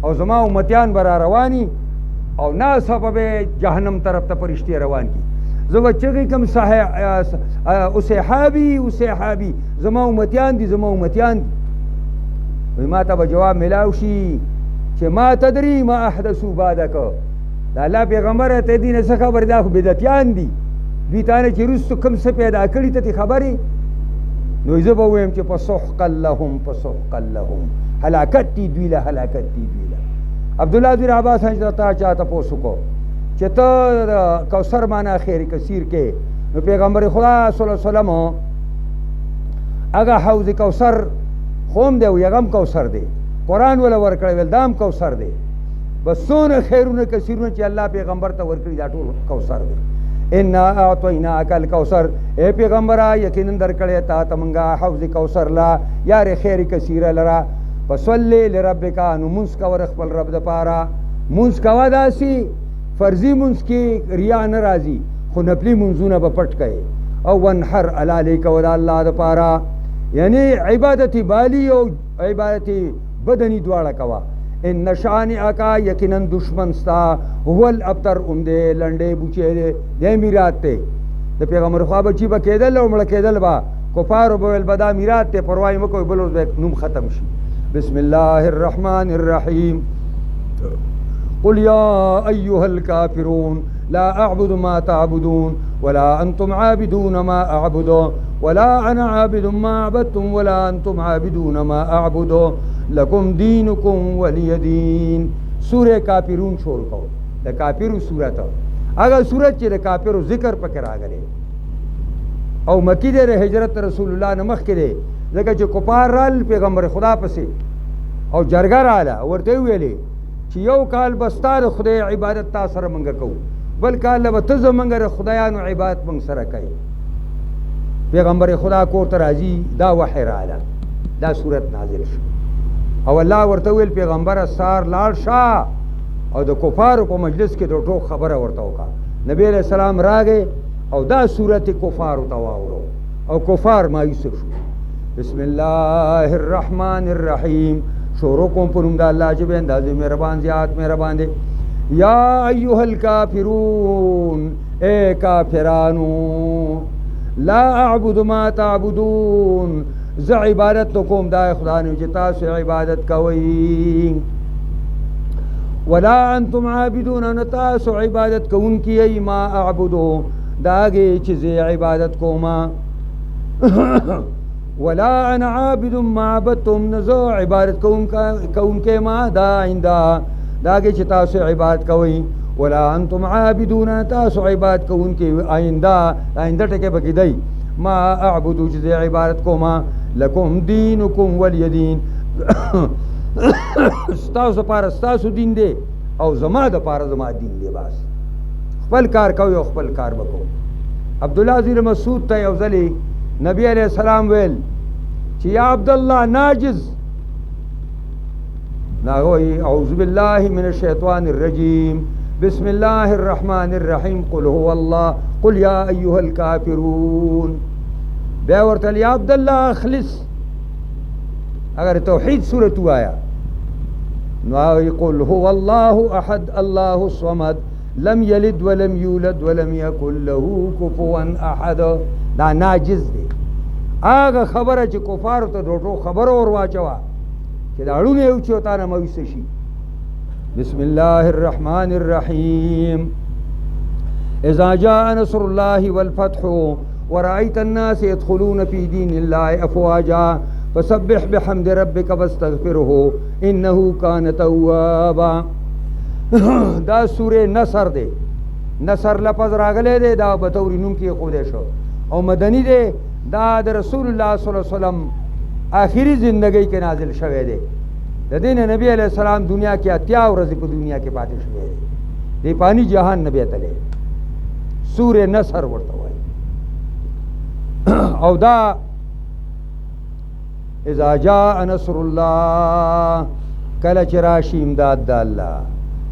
[SPEAKER 1] او زما امتیان به را رواني او ناڅاپه به جهنم طرف ته فرشتې روان کړي. زه به چغې کوم اصحابي زما امتیان دي زما امتیان دي. وایي ما ته به جواب میلاو شي چې ما تدري ما احدثو بعدک، د الله پیغمبره ته دې نه څه خبر، دا خو بدعتیان دي، دوی تا نه چې وروستو کوم څه پیدا کړي ته دې خبرې. نو زه به ووایم چې فسحقا لهم هلاکت دي دوی له، هلاکت دي دوی له. عبدالله بن عباس تا چا تپوس وکړو چې ته د کوثر معنا خیر کثیر کې، نو پیغمبر خدا صلی الله علیه وسلم هغه حوض کوثر خو هم دی او هغه هم کوثر دی، قرآن وله ورکړی ویل دا هم کوثر دی. بس څونه خیرونه کثیرونه چې الله پیغمبر ته ورکړي دا ټول کوثر دی. انا اعطیناک الکوثر، اے پیغمبره یقینا درکړی تا ته موږ حوض کوثر لا یار خیر کثیره لرا. فصلی لربک، نو مونځ کوه خپل رب دپاره، مونځ کوه داسې فرضي مونځ کې ریا نه راځي خو نفلي مونځونه به پټ کوئ. او وانحر علالی کوه د الله دپاره، یعنی عبادت بالی او عبادت بدنی دواړه کوه. ان شانئک یقینا دشمن ستا هو الابتر عمده لنډې بوچې دی، دی میرات دی د پیغمبر خوا بچي به کېدل او مړه کېدل به کفارو به ویل به دا میرات دی، پروا یې مه کوئ بل ورځ به نوم ختم شي. بسم الله الرحمن الرحیم قل یا ایها الکافرون لا اعبد ما تعبدون ولا انتم عابدون ما اعبد ولا انا عابد ما عبدتم ولا انتم عابدون ما اعبد لکم دینکم ولی دین. سورہ کافرون شروع کو، د کافرو سورت، هغه سورت چې د کافرو ذکر پکې راغلی او مکی دی، د هجرت رسول الله نه مخکې دی، ځکه چې کفار رال پیغمبر خدا پسې او جرګه راله ورته ویلې چې یو کال به ستا د خدای عبادت تا سره موږ کوو، بل کال به ته زموږ د خدایانو عبادت موږ سره کوي. پیغمبر خدا کور ته راځي، دا وحی راله، دا سورت نازل شو او الله ورته ویل پیغمبره سار لاړ شه او د کفارو په مجلس کې د ټوک خبره ورته وکړه. نبی علیہ السلام راغی او دا سورت کفارو ته واورو او کفار مایوسه شو. بسم الله الرحمن الرحیم، شروع کوم په نوم د الله چې به اندازې مهربان زیات مهربان دی. یا ایها الکافرون، اے کافرانو، لا اعبد ما تعبدون، زه عبادت تو کوم دا خدا نه چې تاسو عبادت کوئ، ولا انتم عابدون، نه تاسو عبادت کوونکي یئ، ما اعبدو دا هغې چې زه عبادت کومه، ولا انا عابد ما عبدتم، نه زه عبادت کوونکی ما دا آئنده دا هغې چې تاسو عبادت کوئ، ولا انتم عابدون، تاسو عبادت کوونکي آئنده ټکې پکې دی، ما اعبدو چې زه عبادت کومه، لکم دینکم ولی دین، ستاسو دپاره ستاسو دین دی او زما دپاره زما دین دی. بس خپل کار کوي او خپل کار وکړو. عبد الله زیر مسعود ته یو ځلې نبی علیہ السلام ویل چې یا عبد الله ناجز، ناغوی اعوذ بالله من الشیطان الرجیم بسم الله الرحمن الرحیم قل هو الله قل یا ایها الکافرون. بیا ورته یا عبد الله اخلص، اگر توحید صورت وایا نو قل هو الله احد الله الصمد لم یلد ولم یولد ولم یکن له کفوا احد. دا ناجز دی. هغه خبره چې کفارو ته ډوټو خبره ور واچوه چې دا اړونه یو چې تا نه مویسه شي. بسم الله الرحمن الرحیم اذا جاء نصر الله والفتح ورأيت الناس يدخلون في دين الله افواجا فسبح بحمد ربك واستغفره انه كان توابا. دا سوره نصر دی. نصر لفظ راغلی دی، دا بطور نوم کې خوده شو او مدنی دی. دا د رسول الله صلی الله علیه وسلم آخری زندگی کې نازل شوی دی. د دین نبی علیہ السلام دنیا کې 80 ورځې په دنیا کې پاتې شوی دی. دی پانی جهان نبی تله سوره نصر ورته وایي. او دا اذا جاء نصر الله کله چې راشي امداد د الله،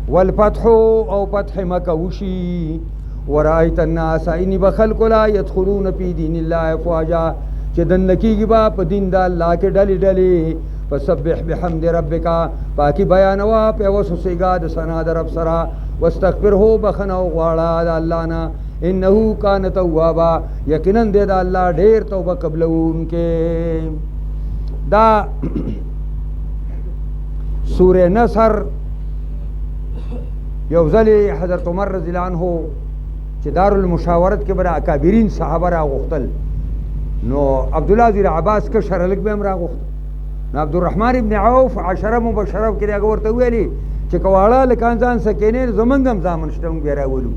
[SPEAKER 1] والفتح او فتح مکه وشي، ورأيت الناس اني بخلق لا يدخلون في دين الله افواجا چې دنکیږي با په دین د الله کې ډلې ډلې. فسبح بحمد ربک پاکی بیانوا په وسوسېګا د ثنا د رب سره، واستغفره بخنه غواړه د الله نه، انه کان توابا یقینا د الله ډیر توبه قبلونکې. دا سوره نصر یو ځلې حضرت عمر رضی الله عنه چې دارالمشاورت کې بر اکابرین صحابه راغوښتل، نو عبد الله زیر عباس که شرلک به هم راغوښت. نو عبدالرحمن ابن عوف عشره مبشره کې هغه ورته ویلي چې کواړه لکان ځان سکینې زمونږ هم ځامن شته موږ بیا راولو.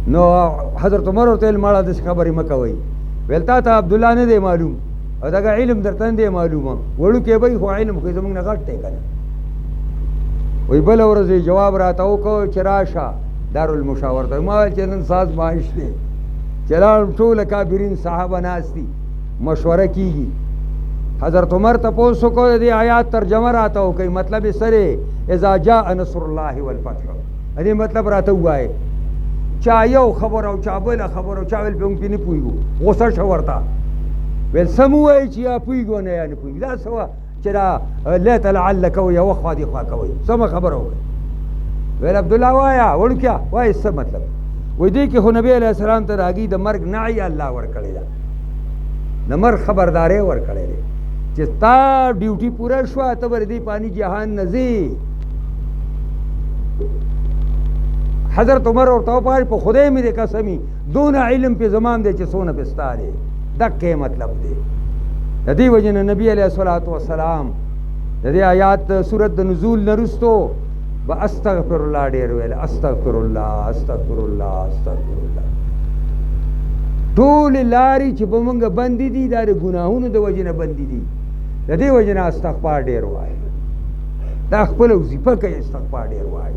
[SPEAKER 1] نو حضرت عمر ورته ماړه داسې خبرې مه کوئ، ویل تا ته عبدالله نه دی معلوم او دغه علم درته نه دی معلومه، وړوکی به خو علم خو زمونږ نه غټ دی که نه. وی بله ورځ جواب راته وکړو چې راشه دارالمشاورت ته. ما ویل چې نن ساز ماهش دی چې لاړم ټول کابرین صحابه ناست دي مشوره کېږي. حضرت عمر تپوس وکړو د دې آیات ترجمه راته وکړئ، مطلب یې سره اذا جاء نصر الله والفتح. دې مطلب راته ووایه. چا یو خبر او چا بله خبر او چا ویل په موږ پې نه پوهېږو، غوسه شو ورته. ویل سم ووایي چې یا پوهېږو نه یا نه پوهېږو. دا څه وه چې دا لیت لعله کوئ یا وخوا دې خوا کوئ، سمه خبره وکړئ. ویل عبدالله وایا وړوکیا وایي څه مطلب. وایي دې کې خو نبی علیه السلام ته د هغې د مرګ نعی الله ورکړې ده، د مرګ خبرداری ورکړی دی چې تا ډیوټي پوره شوه ته به دې پانی جهان نه ځې. حضرت عمر ورته وپایي په خدای مې دې قسمي دونه علم پې زمان دی چې څونه پې ستا دی. دقې مطلب دی. د دې وجې نه نبي علیه الصلاة والسلام د دې آیات صورت د نزول نه وروستو به استغفر الله ډېر ویل، استغفر الله استغفر الله استغفر الله. ټولې لارې چې په موږ بندې دي دا د ګناهونو د وجې نه بندې دي. د دې وجې نه استغفار ډېر وایي، دا خپله وظیفه کوي استغفار ډېر وایي.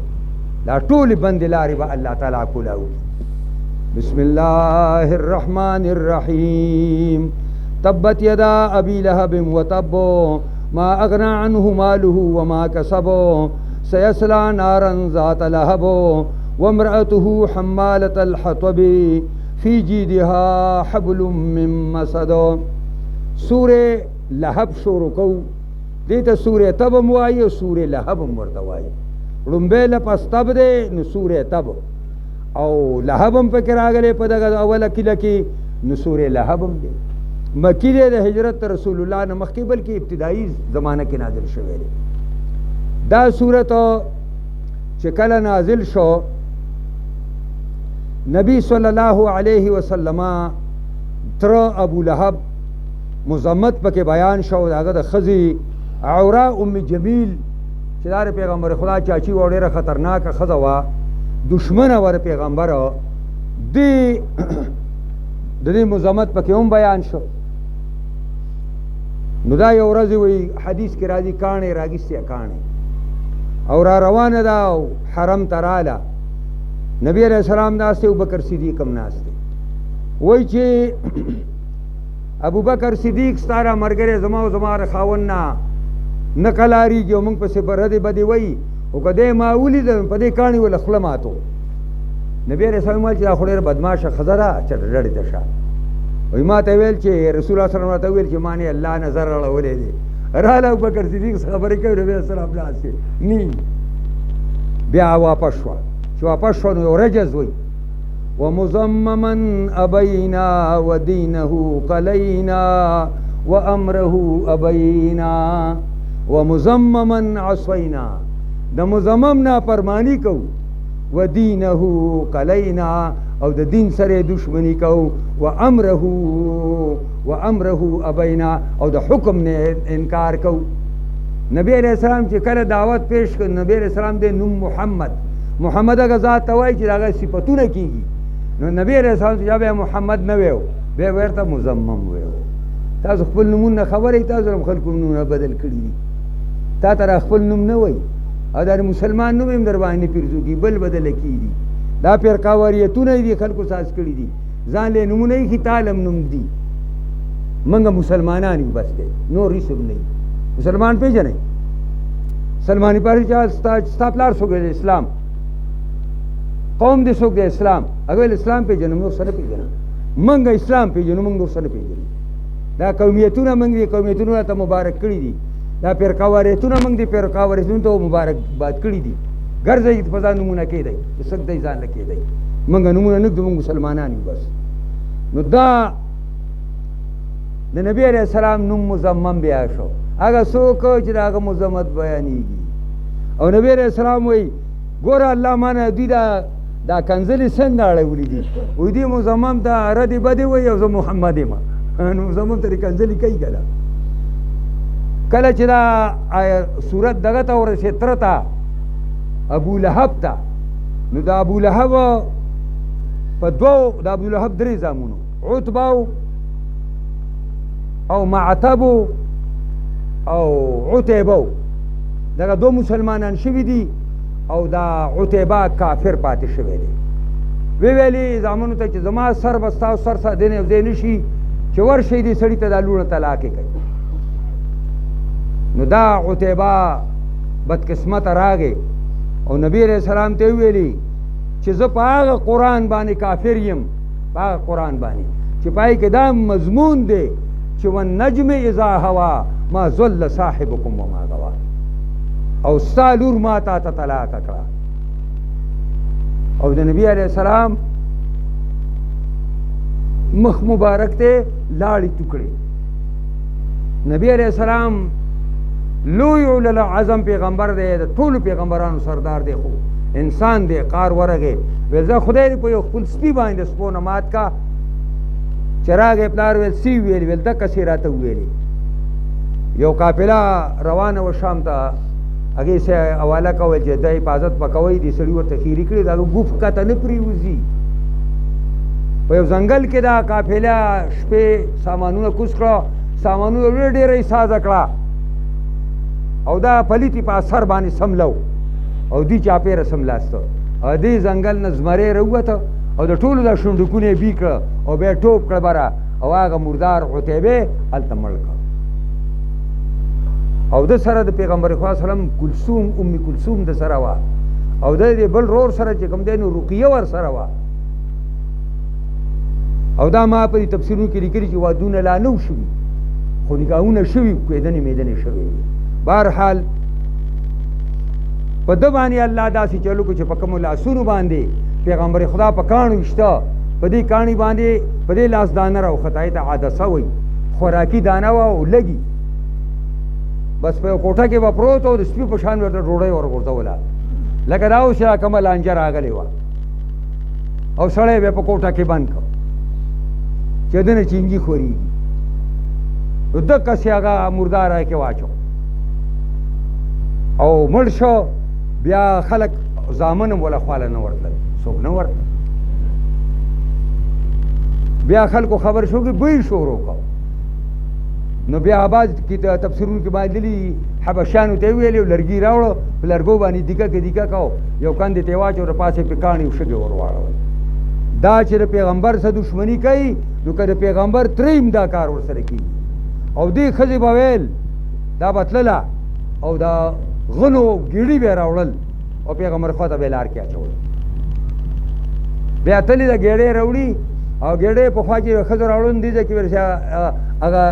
[SPEAKER 1] دا ټولې بندې لارې به الله تعالی کولاو. بسم الله الرحمن الرحیم تبت یدا ابی لهب وتب ما اغنى عنه ماله وما كسب سيصلى نارا ذات لهب وامرأته حمالة الحطب في جيدها حبل من مسد. سورة لهب شروع کو دیتا سورة تب موایی و سورة لهب مرتوائی. رنبے لپس تب دے نو سورة تب او لهبم پکر آگلے پدگا اولا کلکی نو سورة لهبم دے. مکی دے دا ہجرت رسول اللہ نے مخی بلکہ ابتدائی زمانہ کی نازل شوئے دے. دا سورت چکل نازل شو نبی صلی اللہ علیہ وسلم تر ابو لہب مزمت پکے بیان شو داغا دا خزی عورا ام جمیل چدار پیغمبر خدا چاچی وڑیر خطرناک خزوا دشمن ور پیغمبر دی مزمت پکے ام بیان شو. نو دا یو ورځ وی حدیث کی راضی کانے راگستی کانے اور روانه دا حرم تراله نبی علیہ السلام ناستے، ابوبکر صدیق هم ناستے. وای چې ابوبکر صدیق ستاره مرګره زما او زما خاوند نه کلاریږي او موږ پسې برده بدی وای او کده ما ولید په دې کاڼي ول خپل ماتو. نبی علیہ السلام چې دا خوري بدمعشه خزره چې ډړې ته شه وای ما ته ویل چې رسول الله صلی الله علیه وسلم ته ویل چې معنی الله نظر راولې دي رااله ابوبکر صدیق خبرې کوي نبی السلام لاسه ني بیا واپس شو چې واپس شو نو رجز وای ومزمما ابینا ودینه قلینا وامره ابینا ومزمما عصینا د مزمم نه پرمانی کو ودینه قلینا او د دین سره دشمنی کو وامره ابینا او د حکم نه انکار کو. نبی علیہ السلام چې کله دعوت پیش کړ نبی علیہ السلام د نوم محمد هغه ذات توای چې هغه صفاتونه کیږي نو نبی علیہ السلام چې بیا محمد نه ویو به ورته مزمم ویو. تاسو خپل نومونه خبرې تاسو خلکو نومونه بدل کړی دي تا تر خپل نوم نه وای او دا مسلمان نوم هم در باندې پیرزوږي بل بدل کیږي دا پیرکاوریتونه دي خلکو ساز کړی دي ځان له نومونه یې تعلم نوم دي منګه مسلمانان یو بس دي نو رسوب نه مسلمان پیژنې سلمانی پاری چې ستا پلار څوک دی اسلام قوم دې څوک دی اسلام هغه اسلام پیژنم نو سره پیژنم منګه اسلام پیژنم منګه سره پیژنم دا قومیتونه منګه دي قومیتونه ته مبارک کړی دي دا پیرکاوریتونه منګه دي پیرکاوریتونه ته مبارک باد کړی دي ګرځي په ځان نمونه کېدای څوک دې ځان لکېدای منګه نمونه نه دوم مسلمانان یو بس. نو دا د نبی علیہ السلام نوم مزمم بیا شو هغه څوک چې هغه مزمت بیانېږي او نبی علیہ السلام وایي ګوره الله مانه دوی دا کنځلې څنګه اړولې دي وایي دې مزمم ته ردې بدې وایي او زه محمد یم نو مزمم ته کنځلې کوي که کله چې دا سورت دغه ته ورسېد تره ته ابو لهب ته نو د ابو لهب په دوو د ابو لهب درې زامنو عتبه او معتب او عتیبه دغه دو مسلمانان شوي دي او دا عتیبه کافر پاتې شوی دی. ویلي زامنو ته چې زما سر به ستاسو سر سره دینې یو ځای نه شي چې ورشئ دې سړي ته دا لوڼه طلاق یې کوي. نو دا عتیبه بدقسمته راغی او نبی علیہ السلام ته ویلي چې زه په هغه قرآن باندې کافر یم په هغه قرآن باندې چې پای کې دا مضمون دی چې والنجم اذا هوا ما ضل صاحبکم وما غوا او ستا لور ما تا ته طلاق کړه. او د نبی علیہ السلام مخ مبارک ته لاړې ټوکړې. نبی علیہ السلام لوی العظم پیغمبر دی د ټولو پیغمبرانو سردار دی خو انسان دی قار ورغې ویل زه خدای دې په یو خپل سپي باندې سپو نه مات کا چې راغې پلار ویل سی ویل دقسې راته وویلې. یو قافله روانه وه شام ته هغې سه حواله کول چې د حفاظت به کوئ دې سړي ورته خیري کړي د هغه ګوف کته نه پرېوځي. په یو ځنګل کې دا قافله شپې سامانونه کوز کړه سامانونه ډېره یې سازه کړه او دا پلیتی په اثر باندې سملو او دی چاپېره سملاسته او دې ځنګل نه زمری راووته او د ټولو دا شونډکونه یې بي کړه او بیا ټوپ کړه بره او هغه مردار عتیبې هلته مړ کړه. او د سره د پیغمبر خدا سلم کلثوم ام کلثوم د سره وه او د دې بل رور سره چې کوم دی نو رقیه ور سره وه. او دا ما په دې تفسیرونو کې لیکلي چې وادونه لا نه شوي خو نکاحونه شوي کېدنې میدنې شوي. بهرحال په ده باندې الله داسې چلو کو چې په کومو لاسونو باندې پیغمبر خدا په کاڼو ویشته په دې کاڼي باندې په دې لاس دانه راوختی ته عدسه وایي خوراکي دانه وه او لږي بس په یو کوټه کې به پروت او د سپي په شان ورته ډوډۍ ورغورځوله لکه دا اوس چې کومه لانجه راغلې وه او سړی به په کوټه کې بند کړ چې د نه چینجي خورېږي نو دقسې هغه مرداره کې واچو او مړ شو. بیا خلک زامن هم وله خواله نه ورتلل څوک نه ورتل. بیا خلکو خبر شو چې بوی شروع کړ نو بیا آباد کی تفسیرونو کې باندې دلی حبشانو ته ویلې لرګي راوړو په لرګو باندې دیکه کو یو کاندې ته واچو ر پاسه په کاڼي وشګه ورواړو دا چې پیغمبر سره دښمنی کوي نو کله پیغمبر تریم دا کار ورسره کوي او دې خزي بویل دا بتللا او دا غنو ګیړي به راوړل او پیغمبر خواته به لار کې اچول بیا تللی دا ګیړې راوړي او ګیړې په خوا کې خزر راوړل دي چې ورشه هغه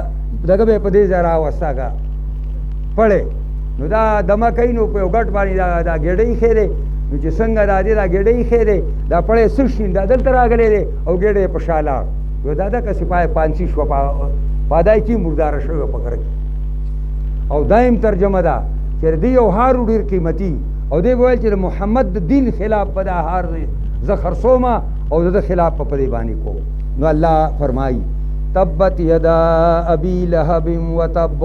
[SPEAKER 1] دغه به په دې ځای راوستاګه پړې نو دا دمه کوي نو په ګټ باندې دا ګیډۍ خیرې نو چې څنګه دا دې دا ګیډۍ خیرې دا پړې سشین دا دلته راغلی دی او ګیډۍ په شاله یو دا که سپای پانسی شو پادای کی مردار شوی په غره او دایم ترجمه ده چې دې یو هار ډیر قیمتي او دې ویل چې محمد د دین خلاف په دا هار زه خرڅومه او د خلاف په دې باندې کو نو الله فرمایي تبت یدا ابی لهب وتب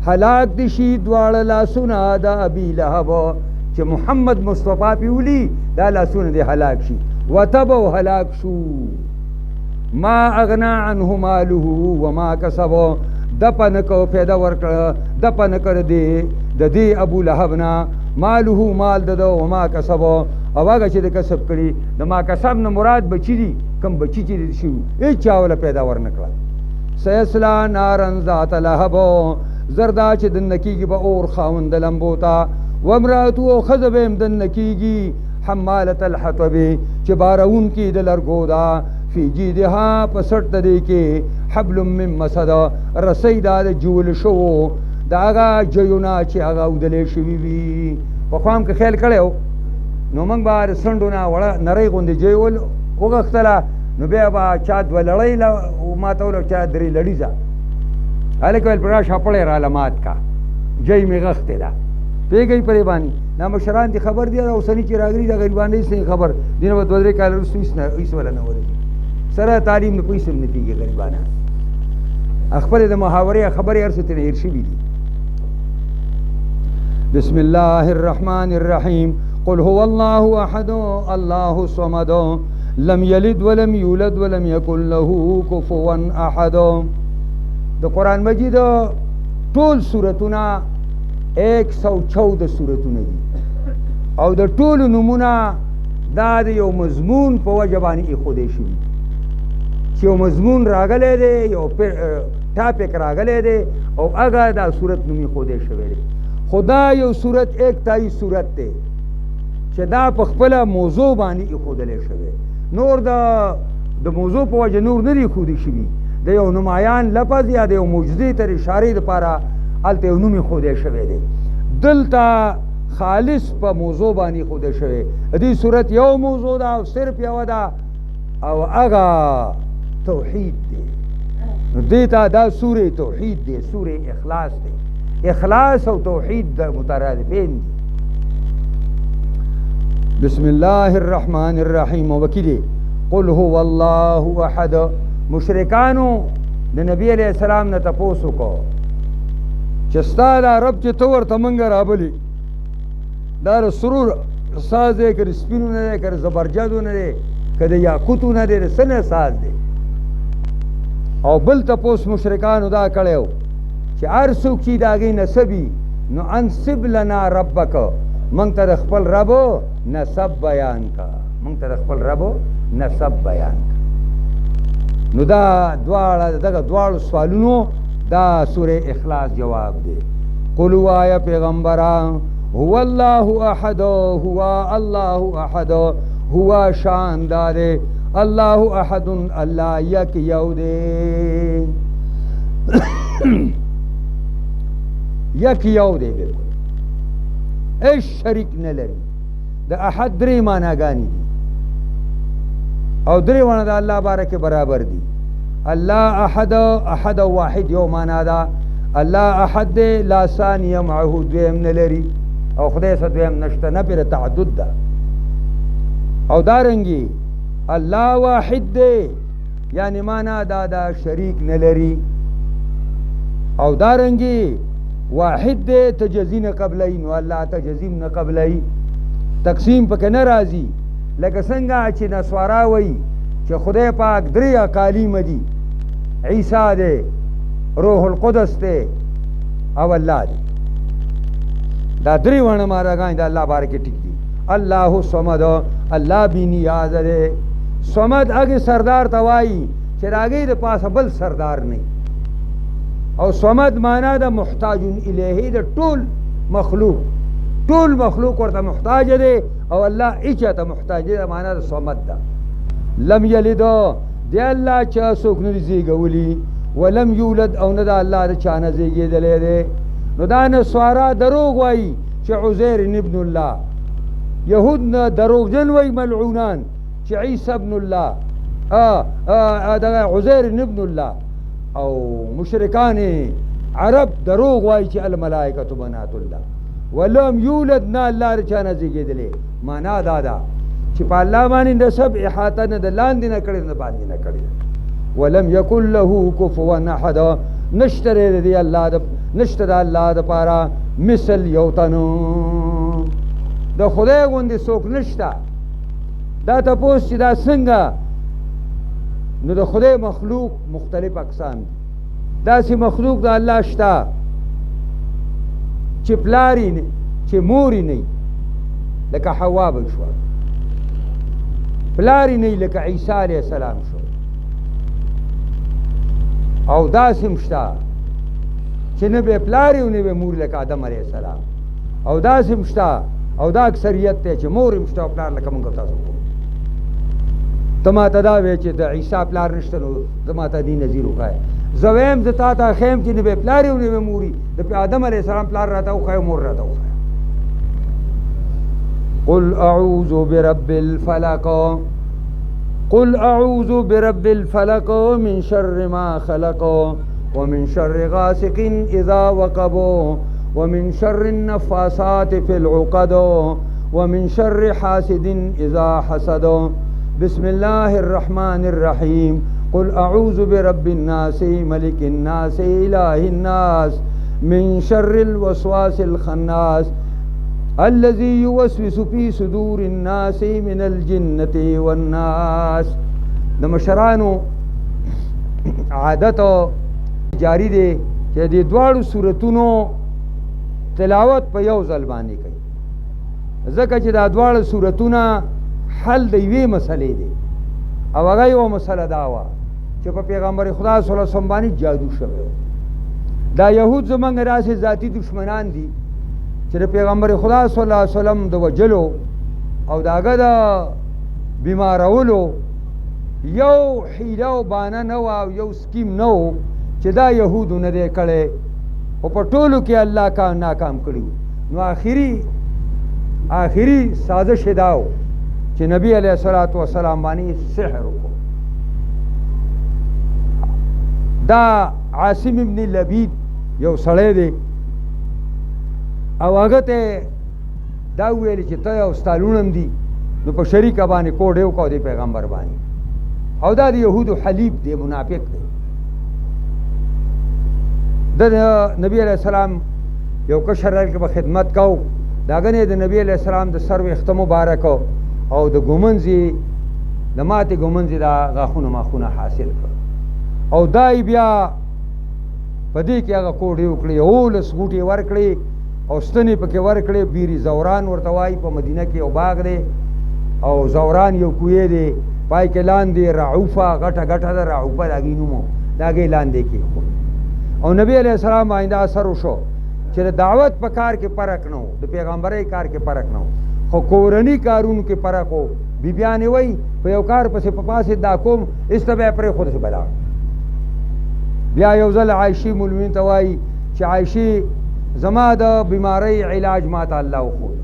[SPEAKER 1] هلاک دي شي دواړه لاسونه د ابي لهب چې محمد مصطفی پیولي دا لاسونه دي هلاک شي وتب هلاک شو ما اغنا عنه ماله وما کسب دپن کو پیدا ورکړه دپن کړ دي د دې ابو لهب نه ماله مال ددو وما کسب او هغه چې د کسب کړي د ما کسب نه مراد بچی دي کم بچی چې شي هیڅ چاوله پیدا ورنکړه سیسلا نارن ذات لهب زردا چې د نکیږي به اور خاوند لمبو تا وامراتو خذبهم د نکیږي حمالت الحطب چې بارون کې د لرګو دا فی جیدها پسټ دې کې حبل من مسد رسیدا د جول شو داغه جیونا چې هغه ودلې شوی وي په قوم کې خیال کړو نو موږ بار سندونه وړه نری غوندې جیول وګختله نو بیا با چا دو لړۍ او ما ته ول چا درې لړۍ ځه الکه ول پرا شپړې را علامات کا جای می غخته دا پیګي پرې باندې نا مشران دي خبر دی او سني چې راغلي د غریبانې سي خبر دینه په 2 کال رسو ایس ولا نه وري سره تعلیم نه پیسې نه پیږي غریبانه خبره د محاورې خبرې ارسته نه هر شي دي بسم الله الرحمن الرحیم قل هو الله احد الله الصمد لم یلد ولم یولد ولم یکن له کفوا احد د قرآن مجید ټول سورتونه 114 سورتونه دي او د ټول نمونه دا د یو مضمون په وجه باندې ایښودی شوي چې یو مضمون راغلی دی یو ټاپک راغلی دی او هغه دا صورت نوم ایښودی شوی دی خو دا یو صورت 41 صورت دی چې دا په خپله موضوع باندې ایښودلی شوی نور د موضوع په وجه نور نه دی ایښودی شوي د یو نمایان لفظ یا د یو معجزې تر اشارې دپاره هلته یو نوم ایښودی شوی دی دلته خالص په موضوع باندې ایښودی شوی د دې صورت یو موضوع ده او صرف یوه ده او هغه توحید دی نو دې ته دا سورې توحید دی سورې اخلاص دی اخلاص او توحید د مترادفین دي بسم الله الرحمن الرحیم وکیلی قل هو الله احد مشرکانو د نبی علیہ السلام نه تپوس وکړو چې ستا دا رب چې ته ورته موږ رابلي دا د سرور ساز دی که د سپینو نه دی که د زبرجدو نه دی که د یاقوتو نه دی د څه نه ساز دی او بل تپوس مشرکانو دا کړی چې هر څوک چې د هغې نسبي نو انصب لنا ربک موږ ته د خپل رب نسب بیان کا موږ ته د خپل رب نسب بیان کا نو دا دواړه دغه دواړو سوالونو دا سورې اخلاص جواب دی قل وایه پیغمبره هو الله احد هو الله احد هو شان داره الله احد الله یک یو دی یک یو دی بالکل هیڅ شریک نه لري د احد درې معناګانې دي او درې ونه د الله باره کې برابر دي الله احد احد واحد یو معنا ده الله احد دی لا ثانیه معه دویم نه لري او خدای سره دویم نشته نه پرې تعدد ده او دارنګي الله واحد دی یعنی معنا دا شریک نه لري او دارنګي واحد دی تجزی نه قبلای نو الله تجزیم نه قبلای تقسیم پکې نه راځي لکه څنګه چې نسوارا وایي چې خدای پاک درې اقالیم دي عیسی دی روح القدس ته او الله دی. دا درې ونه ماراګان د الله باره کې ټیک دي. الله صمد، الله بی نیاز دی. صمد هغه سردار ته وایي چې د هغې د پاسه بل سردار نه. او صمد معنا د محتاج الیه د ټول مخلوق، ټول مخلوق ورته محتاج دی او الله هیچا ته محتاج دی. معنا د صمد ده. لم یلد دی الله چا څوک نه زیږولی، ولم یولد او نه د الله د چا نه زیږېدلی دی. نو دا نسوارا دروغ وایي چې عزیر ابن الله، یهود نه دروغجن وایي ملعونان چې عیسی ابن الله، دغه عزیر ابن الله. او مشرکان عرب دروغ وایي چې الملائکة بنات الله، ولم یولد نه الله د چا نه زیږېدلی. معنا دا ده چې په الله باندې نسب احاطه نه د لاندې نه کړې نه باندې نه کړې. ولم یکن له کفوا احد، نشته د الله د نشته د الله دپاره مثل یو تنو، د خدای غوندې څوک نشته. دا تپوس چې دا څنګه؟ نو د خدای مخلوق مختلف اقسام دي. داسې مخلوق د الله شته چې پلاری نه، چې موري نه، لکه حوا به شوه. پلاری نه لکه عیسی علیه السلام شو. او داسې هم شته چې نه به پلاری او نه به مور لکه آدم علیه السلام. او داسې هم شته، او دا اکثریت دی چې مور هم شته او پلار لکه موږ تاسو کوو. ته ما ته دا وایې چې د عیسی پلار نشته، نو زه ما ته دې نظیر وښایه. زه وایم زه تا ته ښیم چې نه به پلار او نه به موري. د آدم علیه السلام پلار راته وښایه، مور راته وښایه. قل اعوذ برب الفلق، قل اعوذ برب الفلق من شر ما خلق ومن شر غاسق اذا وقب ومن شر النفاثات في العقد ومن شر حاسد اذا حسد. بسم الله الرحمن الرحيم. قل اعوذ برب الناس ملك الناس اله الناس من شر الوسواس الخناس الذي يوسوس في صدور الناس من الجنة والناس. د مشرانو عادت جاری دی چې د دواړو سورتونو تلاوت په یو ځل باندې کوي، ځکه چې دا دواړه سورتونه حل د یوې مسلې دی. او هغه یوه مسله دا وه چې په پیغمبر خدا صلی الله علیه وسلم باندې جادو شوی. دا یهود زموږ داسې ذاتي دشمنان دي چې د پیغمبر خدا صلی الله علیه وسلم د وجلو او د هغه د بیمارولو یو حیله او بانه نه وه او یو سکیم نه و چې دا یهودو نه دی کړی، خو په ټولو کې الله ناکام کړي. نو آخري سازش یې دا و چې نبی علیه الصلاة والسلام باندې سحر وکړو. دا عاصم ابن لبید یو سړی دی، او هغه ته دا وویل چې ته یو ستا لوڼم دي، نو په شریکه باندې کوډ یې وکړو د پیغمبر باندې. او دا د یهودو حلیف دی، منافق دی. د نبی علیه السلام یو کشر کې به خدمت کو، د هغه نه د نبی علیه السلام د سر ویښته مبارک او د ګومنځې د ماتې ګومنځې دا غاښونه ماخونه حاصل کړ. او دای بیا په دې کې هغه کوډې وکړې، 11 غوټې ورکړې او ستنې پکې ورکړې. بیري زوران ورته وایي، په مدینه کې یو باغ دی او زوران یو کوی دی، پای کې لاندې رعوفه غټه غټه ده، رعوفه د هغې نوم و، د هغې لاندې کېښود. او نبی علیه السلام باندې اثر وشو چې د دعوت په کار کې فرق نه و، د پیغمبرۍ کار کې فرق نه و، خو کورني کارونو کې فرق و. بیبیانې وایي په یو کار پسې په پاسې دا کوم ایسته به یې پرېښود چې بلاړ. بیا یو ځل عایشې مولوین ته وایي چې عایشې زما د بیمارۍ علاج ما ته الله وښود.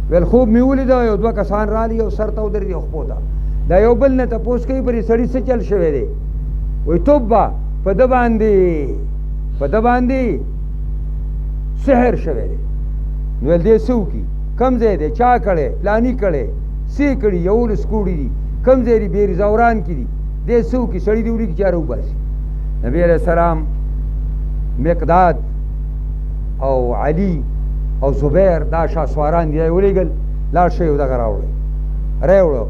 [SPEAKER 1] ویل خوب مې ولیده، یو 2 کسان راغلي، یو سر ته ودرېد، یو خپو ته. دا یو بل نه تپوس کوي بلې سړي څه چل شوی دی؟ وایي توبه په ده باندې سحر شوی دی. نو ویل دی څه وکړي؟ کم ځای دی؟ چا کړی؟ پلاني کړی؟ څه کړي؟ 11 کوړي دي. کم ځای دي؟ بیري زوران کې دي. دی څه وکړي؟ سړي دې وړي چې چاره وباسي. نبی علیه السلام مقداد او علي او زبیر دا شاسواران دی ولېږل، لاړ شئ او دغه راوړو.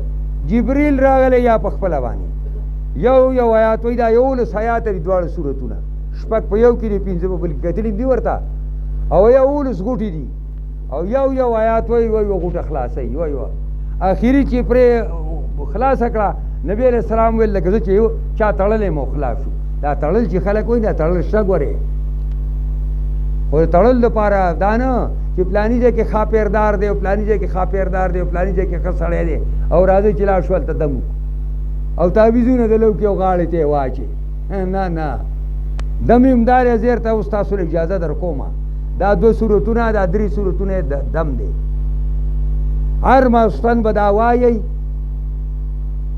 [SPEAKER 1] جبریل راغلی یا په خپله باندې یو آیات وایي، دا 11 آیات دي دواړه سورتونه. شپږ په یو کې دي 15 په بل کې کتلي دي ورته او یا 19 غوټې دي او یو آیات وای غوټه خلاصي وای اخیری چې پرې خلاص کړه نبی علیہ السلام ویل لکه چې چا تړلې مو خلاص شو دا تړل چې خلک وای دا تړل شګ وره خو تړل د پاره دانه چې پلانی ځای کې خاپیردار دی او پلانی ځای کې خاپیردار دی او پلانی ځای کې خسړې دی او راځي چې لا شول ته دمو او تعویذونه د لو کې او غاړې ته واچي نه دم امدار زیر ته اوس تاسو اجازه در کومه دا 2 سورتونه دا 3 سورتونه دم دی هر ماستن به دا وایي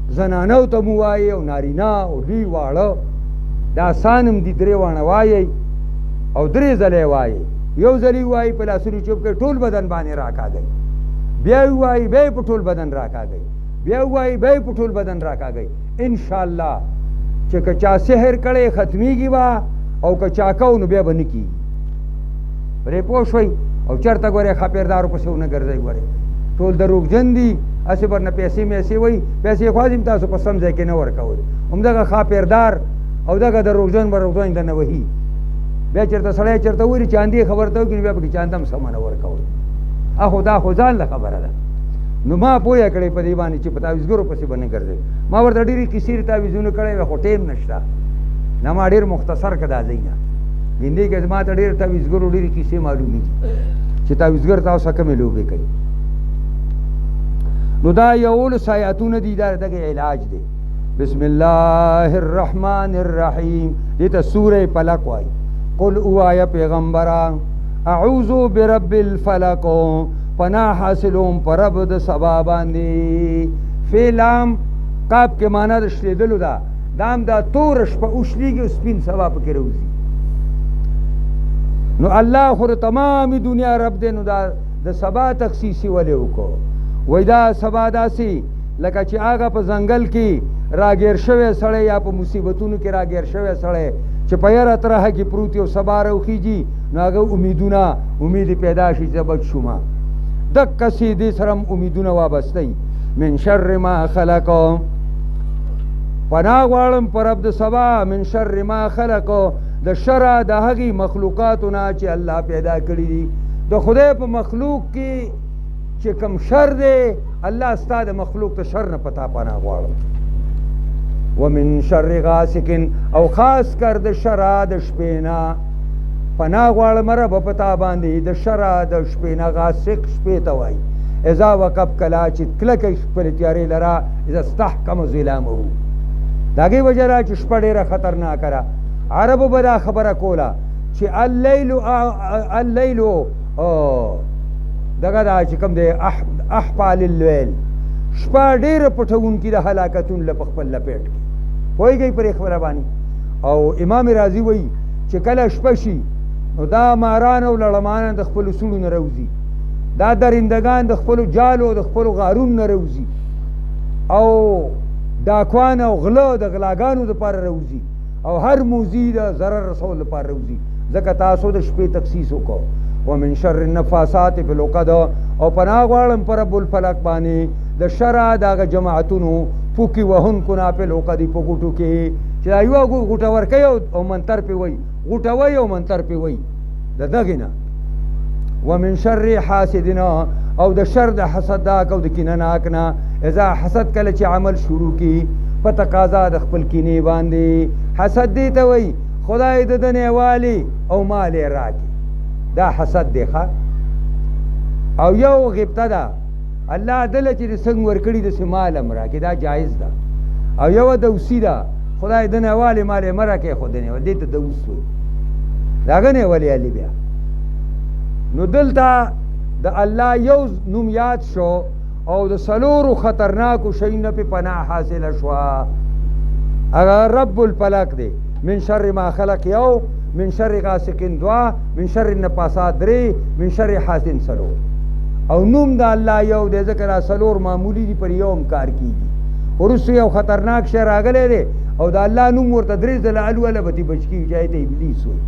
[SPEAKER 1] زنانو ته مو وایي او نارینا او دوی واړه دا سانم دي 3 وانه وایي او 3 ځلې وایي یو ځلې وایي په لاسونو چوپ کې ټول بدن باندې راکاږي بیا وایي به په ټول بدن راکاږي بیا وایي به په ټول بدن راکاږي ان شاء الله چې کچا سحر کړي ختميږي وا او کچا کو نو بیا بنکی پرې پوښوي او چرته ګوره خاپیردارو په څونه ګرځي ګوره ټول دروغ جن دي اسی پر نه پیسې مې وای پیسې خوازم تاسو په سم ځای کې نه ورکول همدغه خاپیردار او دغه دروغ جن ورغوین د نه وਹੀ بیا چرته سړی چرته وری چاندي خبرته کوي بیا په چاندم سمونه ورکول اخو دا خو ځان له خبره ده نو ما پوهه کړې په دی باندې چې په تعویذګرو پسې باندې ګرځي ما ورته ډېری کیسې تعویذونه کړې خو ټیم نشته نه ما ډېر مختصر کدا زینا ګیندې کې ما ته ډېر تعویذګرو ډېری کیسې معلومې چې تعویذګر تاسو کومې لوبې کوي نو دا یول سایاتونه دي دا دغه علاج دی بسم الله الرحمن الرحیم دې ته سوره فلق وای قل اوایا پیغمبرا اعوذ برب الفلق پناه حاصلوم پر رب د سبا باندې فلام قاب کې معنا د شلیدلو دا دام دا تور شپه اوشلیږي سپین سبا پکې راوځي نو الله خو تمام دنیا رب دې نو دا د سبا تخصیصي ولې وکړو وای دا سبا داسي لکه چې هغه په ځنګل کې راګیر شوی سړی یا په مصیبتونو کې راګیر شوی سړی چې په یاره طرحه کې پروت یو سبا راوخیږي نو هغه امید پیدا شي چې بچ شوما دقسې دې سره امیدونه وابسته من شر ما خلق پناه غواړم په رب د سبا من شر ما خلق د شره د هغې مخلوقاتو نه چې الله پیدا کړي دي د خدای په مخلوق کې چې کم شر دی الله ستا د مخلوق ته شر نه پتا پناه غواړم ومن شر غاسق او خاص کر د شره د شپې نه پناه غواړم رب په تا باندې د شره د شپې نه غاسق شپې ته وایي اذا وقب کلا چې کلکه خپلې تیارې لره اذا استحکم ظلامه د هغې وجه را چې شپه ډېره خطرناکه ده عربو به دا خبره کوله چې اللیلو دغه دا چې کوم دی احفال الليل شپه ډېره پټوونکي د هلاکتون له په خپل لپیټ کې پوهېږئ پرې خبره باندې او امام راضي وایي چې کله شپه شي نو دا ماران او لړمان د خپلو سوړو نه راوځي دا درندگان د خپلو جالو د خپلو غارون نه راوځي او ډاکوان او غله د غلاګانو دپاره راوځي او هر موزي د ضرر رسول لپاره راوځي ځکه تاسو د شپې تخصیص وکړو ومن شر النفاسات فی العقد او پناه غواړم په رب الفلق باندې د شره د هغه جماعتونو پوکي وهونکو نه په العقد په غوټو کې چې دا یوه غوټه ورکوي او منتر پې وایي غوټه وایي او منتر پې وایي د دغې نه ومن شر حاسدنا او د شر د حسدناک او د کینه ناک نه اذا حسد کله چې عمل شروع کی په تقاضا د خپل کینې باندې حسد دی ته وایي خدای د ده نیوالي او مال یې راکړي دا حسد دی ښه او یو غبطه ده الله دله چې د څنګه ورکړي داسې مال هم راکړي دا جایز ده او یوه دوسي ده خدای د نیوالي مال یې مه راکړي خو د نیوالي دې ته دوس وایي د هغه نیولي علي بیا نو دلته د الله یو نوم یاد شو او د څلورو خطرناکو شیونو پې پناه حاصله شوه هغه رب الفلق دی من شر ما خلق یو من شر غاسق دوا من شر النفاسات درې من شر حاسد څلور او نوم د الله یو دی ځکه دا څلور معمولي دي پر یو هم کار کېږي وروسته یو خطرناک شی راغلی دی او د الله نوم ورته درې ځله الوله به بچ کېږي چې ته ابلیس وایي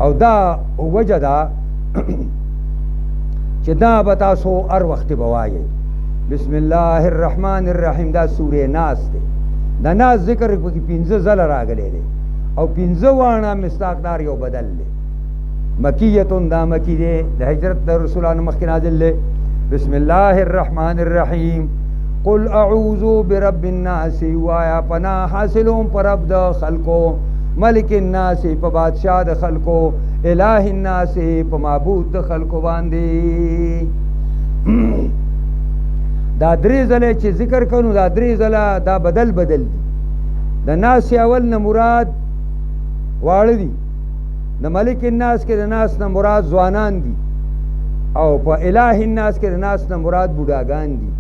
[SPEAKER 1] او دا وجه ده چې دا به تاسو هر وخت به وایئ بسم الله الرحمن الرحیم دا سوره ناس دی د ناس ذکر پکې 15 ځله راغلی دی او پنځه واړه مصداقدار یو بدل دی. مکیتون دا مکی دی، د هجرت د رسولانو مخکې نازل دی. بسم الله الرحمن الرحیم. قل اعوذ برب الناس، وایا پناه حاصلوم پر رب د خلقو، ملک الناس په بادشاہ د خلقو، الہ الناس په معبود د خلقو باندې. دا درې ځله چې ذکر کړو، دا درې ځله دا بدل بدل دي. د ناس اول نه مراد واړه دي، د ملک الناس کې د ناس نه مراد ځوانان دي، او په الہ الناس کې د ناس نه مراد بوډاګان دي.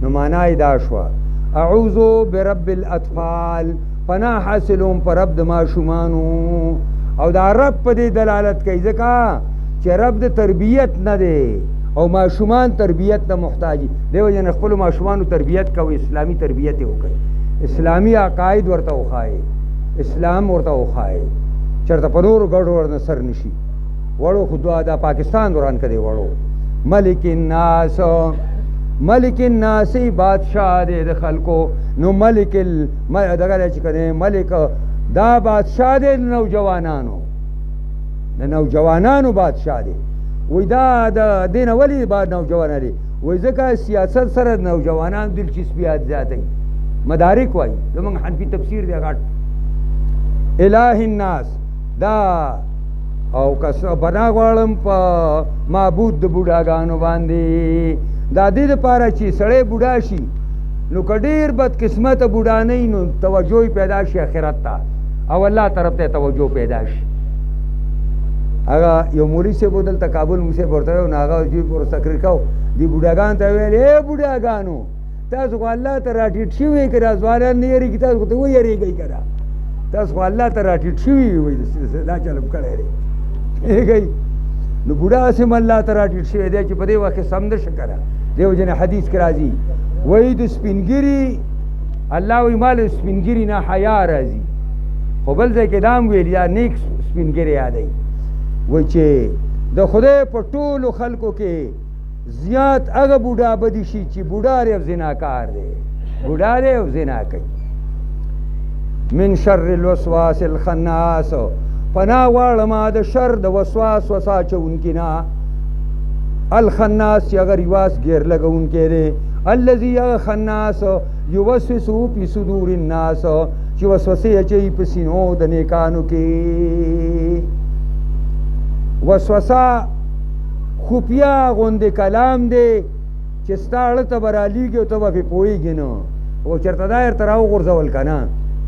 [SPEAKER 1] نو معنی دا شوه اعوذ برب الاطفال، پناه حاصلوم پر رب د ماشومانو. او دا رب په دې دلالت کوي ځکه چې رب د تربیت نه دی او ماشومان تربیت ته محتاج دي. دیو جن خپلو ماشومانو تربیت کوي، اسلامي تربیت یې وکړي، اسلامي عقاید ورته وښایي، اسلام ورته وښایي، چېرته په نورو ګډو ورنه سر نشي. وړو خو دا پاکستان دوران کې دی وړو. ملک الناس، ملک الناس بادشاہ دی د خلکو. نو ملک دغه چې کنه ملک دا بادشاہ دی د نوجوانانو، د نوجوانانو بادشاہ دی. وی دا د دې نه ولې با نوجوانه دی؟ وی ځکه سیاست سره د نوجوانانو دلچسپیات زیاتوي. مدارک وایي زموږ حنفي تفسیر دی غټ. الہ الناس دا او کس بنا غواړم په معبود د بوډاګانو باندې. دا دې دپاره چې سړی بوډا شي نو که ډېر بدقسمته بوډا نه وي نو توجه پیدا شي آخرت ته، او الله طرف ته توجه پیدا شي. هغه یو مولوي صاحب و دلته کابل مونږ صاحب ورته ویل، نو هغه دوی پر تقریر کو، دې بوډاګانو ته ویل ای بوډاګانو تاسو خو الله ته راټیټ شوي که را ځوانان نه یېرېږي، تاسو خو ته ویېرېږئ که نه، تاسو خو الله ته راټیټ شوي وي دا چلم کړی دی پوهېږئ. نو بوډا هسې هم الله ته راټیټ شوی دی چې په دې وخت کې سم نه شه که نه. دیو جن حدیث کې راځي وایي د سپینګري الله وایي ما له سپینګري نه حیا راځي. خو بل ځای کې دا هم ویل یا نیک سپینګري یادوي، وایي چې د خدای په ټولو خلکو کې زیات هغه بوډا بدي شي چې بوډا دی او زناکار دی، بوډا دی او زنا کوي. من شر الوسواس الخناس، پناه غواړم د شر د وسواس وساچونکي نه. الخناس چې هغه رواس ګیر لګونکی دی، الذي هغه خناس یوسوسو فی صدور الناس چې وسوسې اچوي په سینو د نیکانو کې. وسوسه خفیه غوندې کلام دی چې ستا اړه ته به رالیږي او ته به پرې پوهېږي نه. او چېرته دا درته راوغورځول که نه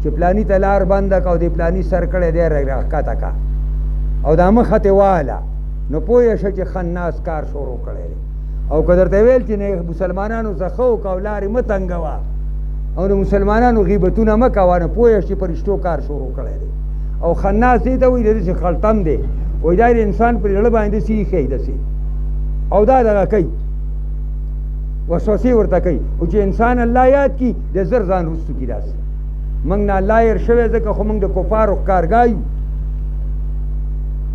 [SPEAKER 1] چې پلاني ته لار بنده که او د پلاني سر کړی دی راښکته که او دا مخه تې واله، نو پوه شه چې خناس کار شروع کړی دی. او که درته ویل چې مسلمانانو څه ښه وکړه او لارې مه تنګوه او د مسلمانانو غیبتونه مه کوه، نو پوه شه چې په رښتو کار شروع کړی دی. او خناس دې ته وایي د داسې خلطم دی، وایي دا د انسان پر زړه باندې داسې ایښی داسې او دا دغه کوي وسوسې ورته کوي. او چې انسان الله یاد کي د زر ځان رستو کي. داسې موږ نه الله هېر شوی ځکه خو موږ د کفارو ښکارګاه یو.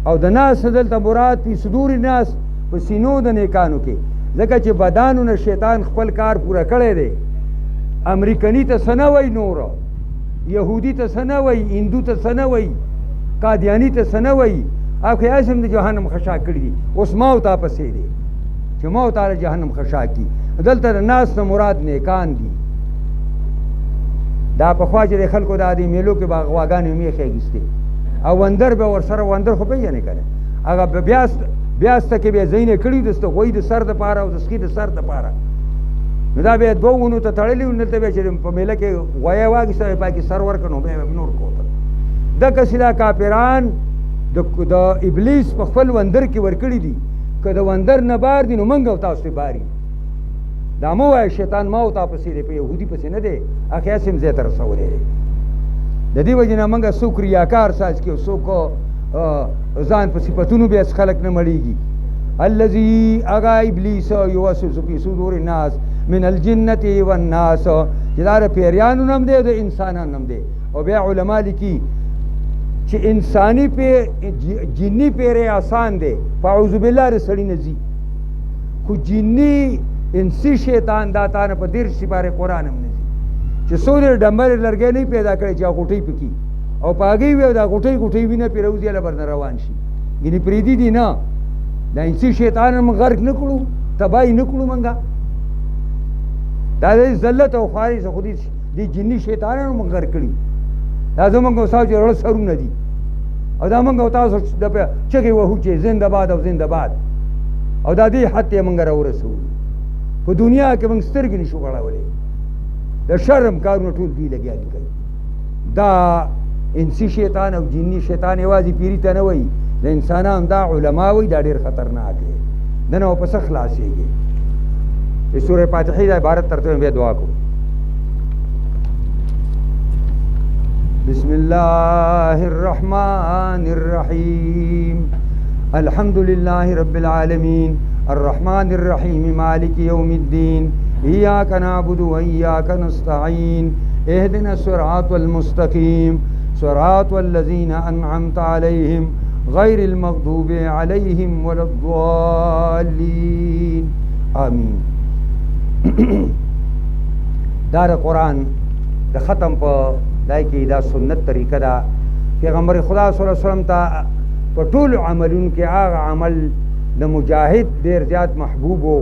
[SPEAKER 1] او د ناس دلته مراد فی صدور الناس، په سینو د نیکانو کې، ځکه چې بدانونه شیطان خپل کار پوره کړی دی. امریکني ته څه نه وایي، نوره یهودي ته څه نه وایي، هندو ته څه نه وایي، قادیاني ته څه نه وایي. او که هسې هم د جهنم خشا کړي دي. اوس ما او تا پسې دی چې ما او تا له جهنم خشا کړي. دلته د ناس نه مراد نیکان دي. دا پخوا چې د خلکو دا د میلو کې به غواګانې میخې اخیستې او وندر به ورسره، وندر خو پېژنې که نه، هغه بیاسته کې به یې ځایونه کړي د غوی د سر دپاره او د سخي د سر دپاره. نو دا بیا دوه ونو ته تړلي وو، دلته بیا چې په میله کې غویه واخېسته پای کې سر ورکړ نو بیا نور کوته. دقسې دا کافران د ابلیس په خپل وندر کې ورکړي دي. که د وندر نه بار دي نو موږ او تاسو باري. دا مه وایه شیطان ما او تا پسې دی، په یهودي پسې نه دی، هغې هسې هم ځای ته رسولی دی. د دې وجې نه موږ څوک ریاکار ساز کړي او څوک ځان په صفتونو بیا خلک نه مړېږي. الذي هغه ابلیس یوسوس فی صدور الناس من الجنة والناس، چې دا د پیریانو نوم دی او د انسانانو نوم دی. او بیا علما لیکي چې انساني جني پیری آسان دی، فاعوذ بالله د سړي نه ځي، خو جني انسي شیطان دا تا نه په 13 سپارې قرآن هم نه ځي چې څو دې ډمبرې لرګی نه پیدا کړی چې غوټۍ پکې او پاګي وي دا غټي غټي وینه پیروزي له برن روان شي ګني پریدي دي نه دا انسي شیطان موږ غرق نه کړو تباہی نه کړو منګه دا د ذلت او خواري څخه خودي دي جني شیطانانو موږ غرق کړی دا زمونږ وساو چې رړ سرونه دي او دا موږ تاسو د چغې وهو چې زنده باد او زنده باد او دا دې حد ته موږ راورسو په دنیا کې موږ سترګې نشو غړولې د شرم کارونه ټول دی لګیا دي کوي دا انسي شیطان او جني شیطان یوازې پیری ته نه وایي د انسانان دا علما وایي دا ډېر خطرناک دی دنه په څه خلاصېږي د سورې فاتحې د عبارت ترته بیا دعا کوو بسم الله الرحمن الرحيم الحمد لله رب العالمين الرحمن الرحيم مالك يوم الدين إياك نعبد وإياك نستعين اهدنا الصراط المستقيم صراط الذين أنعمت عليهم غير المغضوب عليهم ولا الضالين آمين دار قرآن د ختم په دای کې دا سنت طریقه دا پیغمبر خدا صلی الله علیه وسلم ته په ټول عملونو کې هغه عمل د مجاهد ډېر زیات محبوب و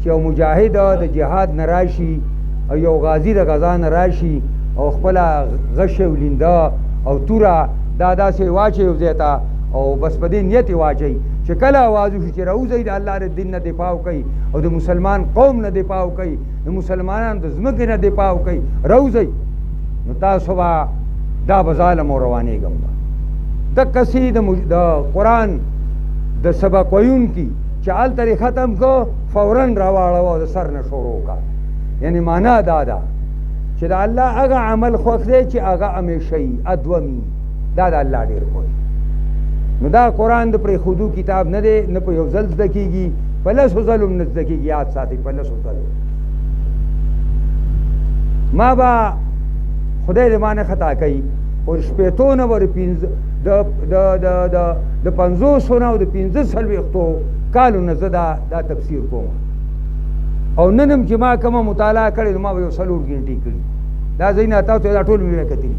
[SPEAKER 1] چې یو مجاهد د جهاد نه راشي او یو غازی د غزا نه راشي او خپله غش ولینده او توره دا داسې واچوي یو ځای ته او بس په دې نیت یې واچوي چې کله آواز وشي چې راوځئ د الله د دین نه دفاع کوي او د مسلمان قوم نه دفاع کوي د مسلمانانو د ځمکې نه دفاع کوي راوځئ نو تاسو به دا به ظالم او روانېږم به دقسې د قرآن د سبق ویونکي چې هلته یې ختم کو فورا راواړوه د سر نه شروع کا یعنی معنا دا ده چې د الله هغه عمل خوښ دی چې هغه همیشهي ادومي دا د الله ډېر خوښ نو دا قرآن د پرېښودو کتاب نه دی نه په یو ځل زده کېږي په لسو ځلو هم نه زده کېږي یاد ساتئ په لسو ځلو ما به خدای دې ما نه خطا کوي خو شپېتو نه به د 50 نه او د 45 کالو نه زه دا تفسیر کوم او نن هم چې ما کومه مطالعه کړې نو ما به یو 4 غنټې کړي دا ځایونه تاسو دا ټول مې کتلي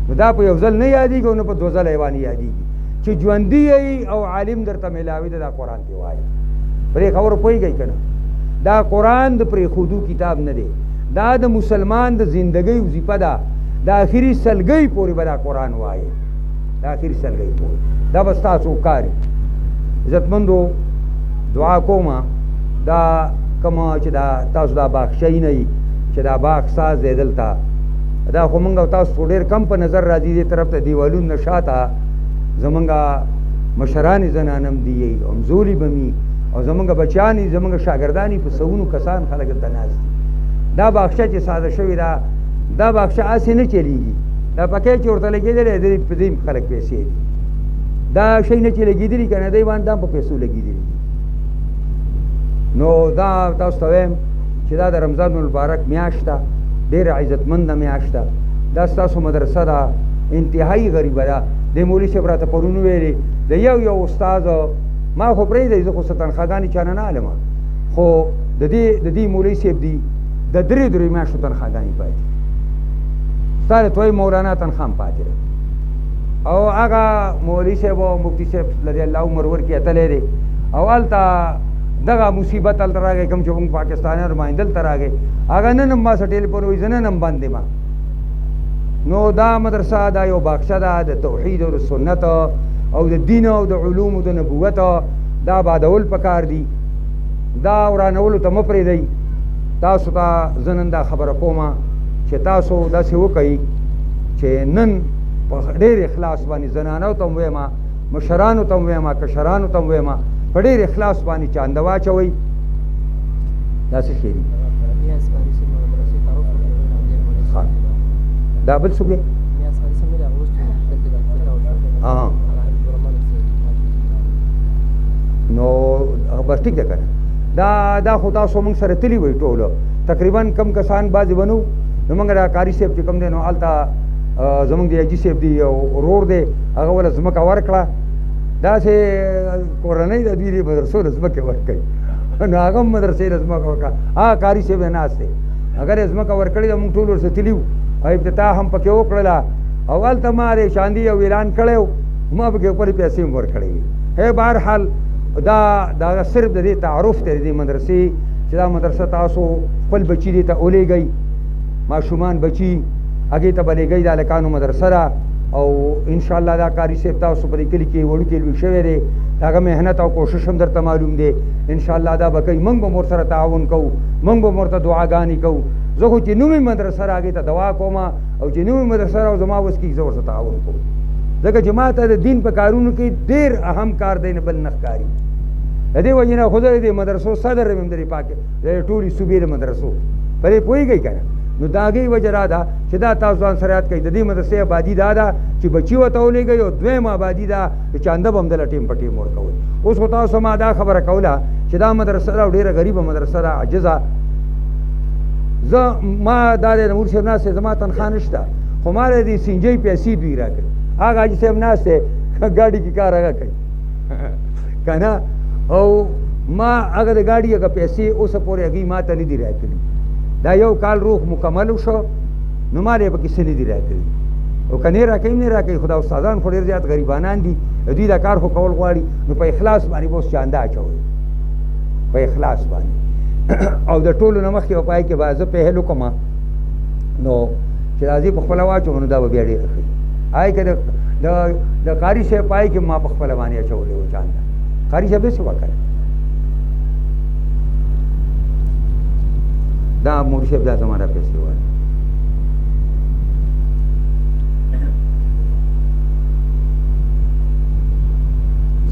[SPEAKER 1] نو دا په یو ځل نه یادېږي او نه په 2 ځله یې باندې یادېږي چې ژوندي یې او عالم درته میلاوي ده دا قرآن کې وایي پرې خبره پوهېږئ که نه دا قرآن د پرېښودو کتاب نه دی دا د مسلمان د زندګۍ وظیفه ده د آخري سلګۍ پورې به دا قرآن وایي د آخري سلګۍ پورې دا به ستاسو کار عزتمندو دعا کومه دا کومه چې دا تاسو دا باغچهی نه یي چې دا باغ ساز دی دلته دا خو مونږ او تاسو خو ډېر کم په نظر راځي دې طرف ته دیوالونو نه شاته زمونږ مشرانې زنانم دي همزولي به مي او زمونږ بچیانې زمونږ شاګردانې په سوونو کسان خلک دلته ناست دي دا باغچه چې ساده شوې ده دا باغچه هسې نه چلېږي دا پکې چې ورته لګېدلی دی په دې خلک پیسې دي دا شی نه چې لګېدلي که نه دی باندې دا په پیسو لګېدلي دي نو دا تاسو ته وایم چې دا د رمضان المبارک میاشت ده ډېره عزتمنده میاشت ده دا ستاسو مدرسه ده انتهایي غریبه ده د مولوي صاحب راته پرون ویلې د یو استاد ما خو پرېږدئ زه خو څه تنخواګانې چا نه اخلم خو د دې مولوي صاحب دي د 3 میاشتو تنخواګانې پاتې ستا د توی مولانا تنخوا هم پاتې ده او هغه مولوي صاحب او مفتي صاحب لدې الله عمر ورکړي اتلی دی او هلته دغه مصیبت هلته راغی کوم چې موږ پاکستانیان رمایند دلته راغی هغه نن هم ما سره ټلیفون وایي زه نن هم بند یم نو دا مدرسه دا یو باغچه ده د توحید او د سنت او د دین او د علوم او د نبوت دا بادول پکار دي دا ورانولو ته مه پرېږدئ تاسو ته زه نن دا خبره کومه چې تاسو داسې وکئ چې نن په ډېر اخلاص باندې زنانو ته هم ویم مشرانو ته هم ویم کشرانو ته هم ویم په ډېر اخلاص باندې چانده واچوئ دا څه شی دي دا بل څوک دی نو بس ټیک ده که نه دا خو تاسو موږ سره تلي وئ ټولو تقریبا کم کسان بعضې به نو موږ دا کاري صاحب چې کوم دی نو هلته زمونږ د حاجي صاحب دی او ورور دی هغه وله ځمکه ورکړه داسې کورنۍ د دوی د مدرسو له ځمکې ورکوي نو هغه هم مدرسې له ځمکه ورکړه هغه کاري صاحب یې ناست دی اگر یې ځمکه ورکړې ده موږ ټول ورسره تلي وو او ابتدا هم پکې وکړله او هلته ما د شاندي یو اعلان کړی و، ما پکې خپلې پیسې هم ورکړې وي. بهرحال دا صرف د دې تعارف دی د دې مدرسې چې دا مدرسه تاسو خپل بچي دې ته ولېږئ، ماشومان بچي هغې ته به لېږئ. د هلکانو مدرسه ده او انشاءالله دا قاري صاحب تاسو په دې کلي کې وړوکی لوی شوی دی، د هغه محنت او کوشش هم درته معلوم دی. انشاءالله دا به کوي، موږ به هم ورسره تعاون کوو، موږ به هم ورته دعاګانې کوو. زه خو چې نومې مدرسه را هغې ته دعا کوم، او چې نومې مدرسه را او زما وس کېږي زه ورسره تعاون کوم، ځکه چې ما ته د دین په کارونو کې ډېر اهم کار دی نه بل نه ښکاري. د دې وجې نه خو زه د دې مدرسو صدر یم، د دې پاکې د ټولې صوبې د مدرسو په دې پوهېږئ که نه. نو د هغې وجه را ده چې دا تاسو ځان سره یاد کړئ، د دې مدرسې آبادي دا ده چې بچي ورته ولېږئ، او دویمه آبادي ده چې چانده به همدله ټیم په ټیم ورکوئ. اوس خو تاسو ما دا خبره کوله چې دا مدرسه ده او ډېره غریبه مدرسه ده، عاجزه. ما دا د نور صاحب ناست دی، زما تنخوا نشته، خو ما د دې سینجۍ پیسې دوی را کړي. هغه حاجي صاحب ناست دی ګاډي کې کار هغه کوي که نه، او ما هغه د ګاډي هغه پیسې اوسه پورې هغوی ما ته نه دي راکړي. دا یو کال روغ مکمل شو نو ما یې پکې څه نه دي راکړي، او که نه راکوي نه راکوي. خو دا استادان خو ډېر زیات غریبانان دي، دوی دا کار خو کول غواړي، نو په اخلاص باندې به اوس چانده اچوئ، په اخلاص باندې. او د ټولو نه مخکې په پای کې به زه پهل وکړم نو چې راځي په خپله واچوم، نو دا به بیا ډېره ښه وي. که د قاري صاحب پای کې ما په خپله باندې اچولی و چانده، قاري صاحب داسې وکړه. دا مور صاحب دا زما دا پیسې وایي.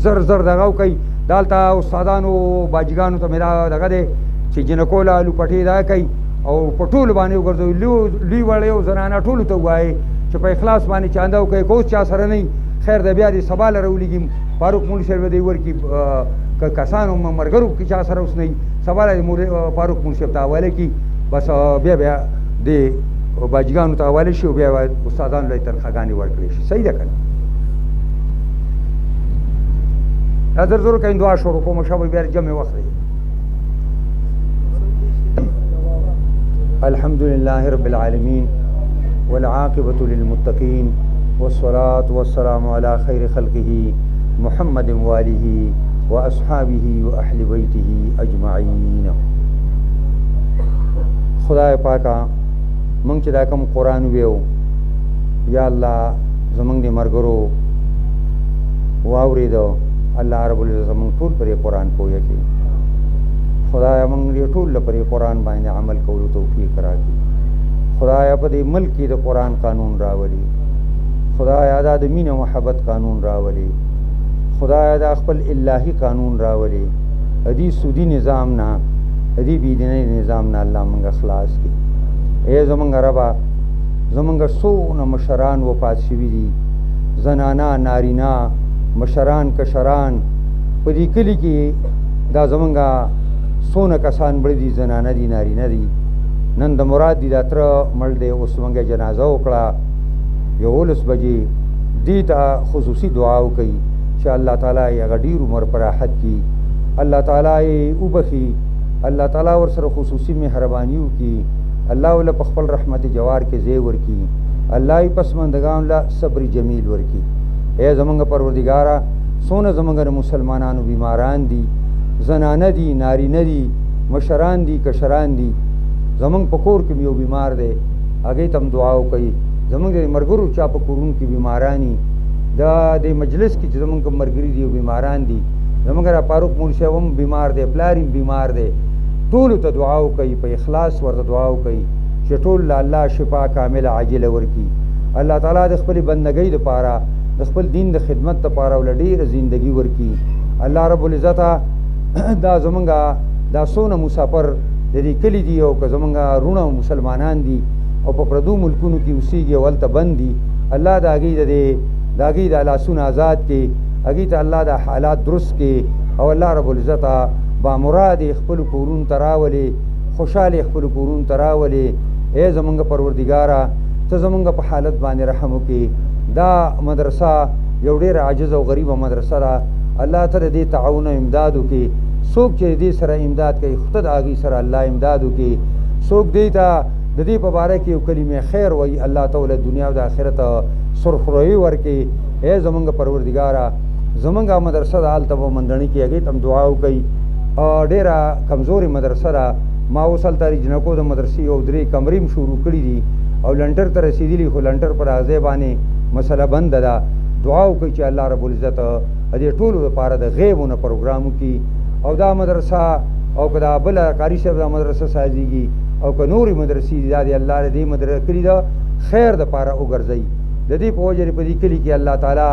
[SPEAKER 1] زر زر دغه وکئ. دلته استادانو باجګانو ته مې دا دغه دی چې جنکو له الو پټې دا کوي او په ټولو باندې وګرځوي، لوی وړی او زنانه ټولو ته ووایي چې په اخلاص باندې چانده وکوئ. که اوس چا سره نه وي خیر دی، بیا دې سبا له راولېږي، فاروق مولوي صاحب به دې ورکړي. که کسانو ملګرو کې چا سره اوس نه وي، سبا له فاروق مولوي صاحب ته حواله کړي، بس بیا دې باجګانو ته حواله شي او بیا استادانو له تنخواګانې ورکړې شي. صحیح ده که نه؟ دا زر زرو کوي دعا شروع کوم، شابه بیا جمع وخت دی. الحمد لله رب العالمين والعاقبة للمتقين والصلاة والسلام على خير خلقه محمد وآله وأصحابه وأهل بيته أجمعين. خدای پاکا مونږ چې دا کوم قرآن ویو، یا الله زمونږ د ملګرو واورېدو، الله رب العزت زمونږ ټول پرې قرآن پوهه کړي. خدایا مونږ دې ټول له پرې قرآن باندې عمل کولو توفیق راکړي. خدایا په دې ملک کې د قرآن قانون راولي. خدایا دا د مینې او محبت قانون راولي. خدایا دا خپل الهي قانون راولي. دې سودي نظام نه، دې بېدینۍ نظام نه الله مونږ خلاص کړي. ای زمونږ ربه، زمونږ څونه مشران وفات شوي دي، زنانه نارینه، مشران کشران په دې کلي کې. دا زمونږ څونه کسان مړه دي، زنانه دي نارینه دي. نن د مراد دي دا تره مړ دی، اوس زمونږ جنازه وکړه 11 بجې. دې ته خصوصي دعا وکړئ چې الله تعالی یې هغه ډېر عمر په راحت کړي، الله تعالی یې وبخي، الله تعالی ورسره خصوصي مهرباني وکړي، الله له په خپل رحمت جوار کې ځای ورکړي، الله یې پسماندګانو له صبر جمیل ورکړي. ای زمونږ پروردګاره، څونه زمونږ د مسلمانانو بیماران دي، زنانه دي نارینه دي، مشران دي کشران دي. زمونږ په کور کې یو بیمار دی، هغې ته هم دعا وکړئ. زمونږ د ملګرو چا په کورونو کې بیماران دي، دا د مجلس کې چې زمونږ کوم ملګري دي بیماران دي، زمونږ را فاروق مولوي صاحب هم بیمار دی، پلار هم بیمار دی. ټولو ته دعا وکړئ، په اخلاص ورته دعا وکړئ چې ټول له الله شفا کامله عاجله ورکړي. الله تعالی د خپلې بندګۍ دپاره، د خپل دین د خدمت دپاره ول ډېره زندګي ورکړي. الله رب العزت دا زمونږ دا څونه مسافر د دې کلي دي او که زمونږ رونه مسلمانان دي او په پردو ملکونو کې اوسېږي او هلته بند دي، الله د هغې د لاسونه آزاد کړي، هغې ته الله د حالات درست کړي او الله رب العزت بامراد یې خپلو کورونو ته راولي، خوشحاله یې خپلو کورونو ته راولي. ای زمونږ پروردګاره، ته زمونږ په حالت باندې رحم وکړي. دا مدرسه یو ډېره عاجزه او غریبه مدرسه ده، الله ته د دې تعاون او امداد وکړي. څوک چې دې سره امداد کوي، خود د هغې سره الله امداد وکړي. څوک دې ته د دې په باره کې یو کلمې خیر وایي، الله ته له دنیا او د آخرت سرخروي ورکې. اے زمونږ پروردګاره زمونږ مدرسه د هلته په مندڼي کې هغې ته هم دعا وکوي. ډېره کمزورې مدرسه ده. ما اوس هلته جنکو د مدرسې یو 3 کمرې هم شروع کړي دي او لنټر ته رسېدلي، خو لنټر پر هغې باندې مسله بنده ده. دعا وکړئ چې الله رب العزت د دې ټولو لپاره د غیبونه پروګرام وکړي او دا مدرسه او که دا بله قاري صاحب دا مدرسه سازېږي او که نورې مدرسې دي دا د الله د دې مدرسه کړي ده خیر دپاره وګرځئ. د دې په وجه په دې کلي کې الله تعالی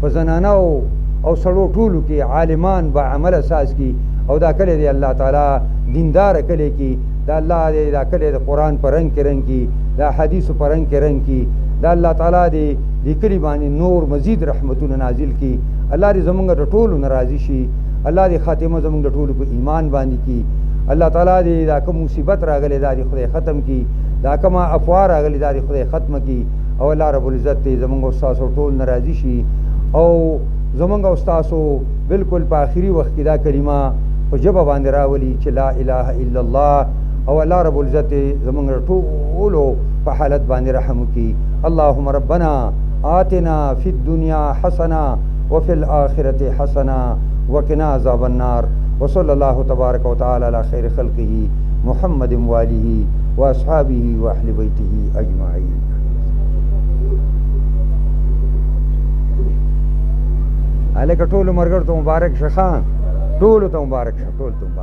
[SPEAKER 1] په زنانو او سړو ټولو کې عالمان با عمله ساز کړي او دا کلی دی الله تعالی دینداره کلی کې دا الله دی دا کلی د قرآن په رنګ کې رنګ کړي، دا حدیثو په رنګ کې رنګ کړي، دا الله تعالی دی دې کلي باندې نور مزید رحمتونه نازل کړي. الله دې زمونږ د ټولو نه راضي شي. الله دې خاتمه زمونږ د ټولو په ایمان باندې کړي. الله تعالی دې دا کوم مصیبت راغلی دا دې خدای ختم کړي، دا کومه افوا راغلی دا دې خدای ختمه کړي او الله رب العزت دې زمونږ او ستاسو ټول نه راضي شي او زمونږ او ستاسو بالکل په آخري وخت کې دا کلمه په ژبه باندې راولي چې لا اله الا الله او الله رب العزت زمونږ ټولو په حالت باندې رحم وکړي. اللهم ربنا آتنا فی الدنیا حسنه وفي الآخرة حسنه وقنا عذاب النار وصلى الله تبارك وتعالى على خير خلقه محمد وآله وأصحابه وأهل بيته أجمعين. هلکه ټولو مرګرو ته مبارک شه، ټولو ته مبارک شه، ټولو ته مبارک.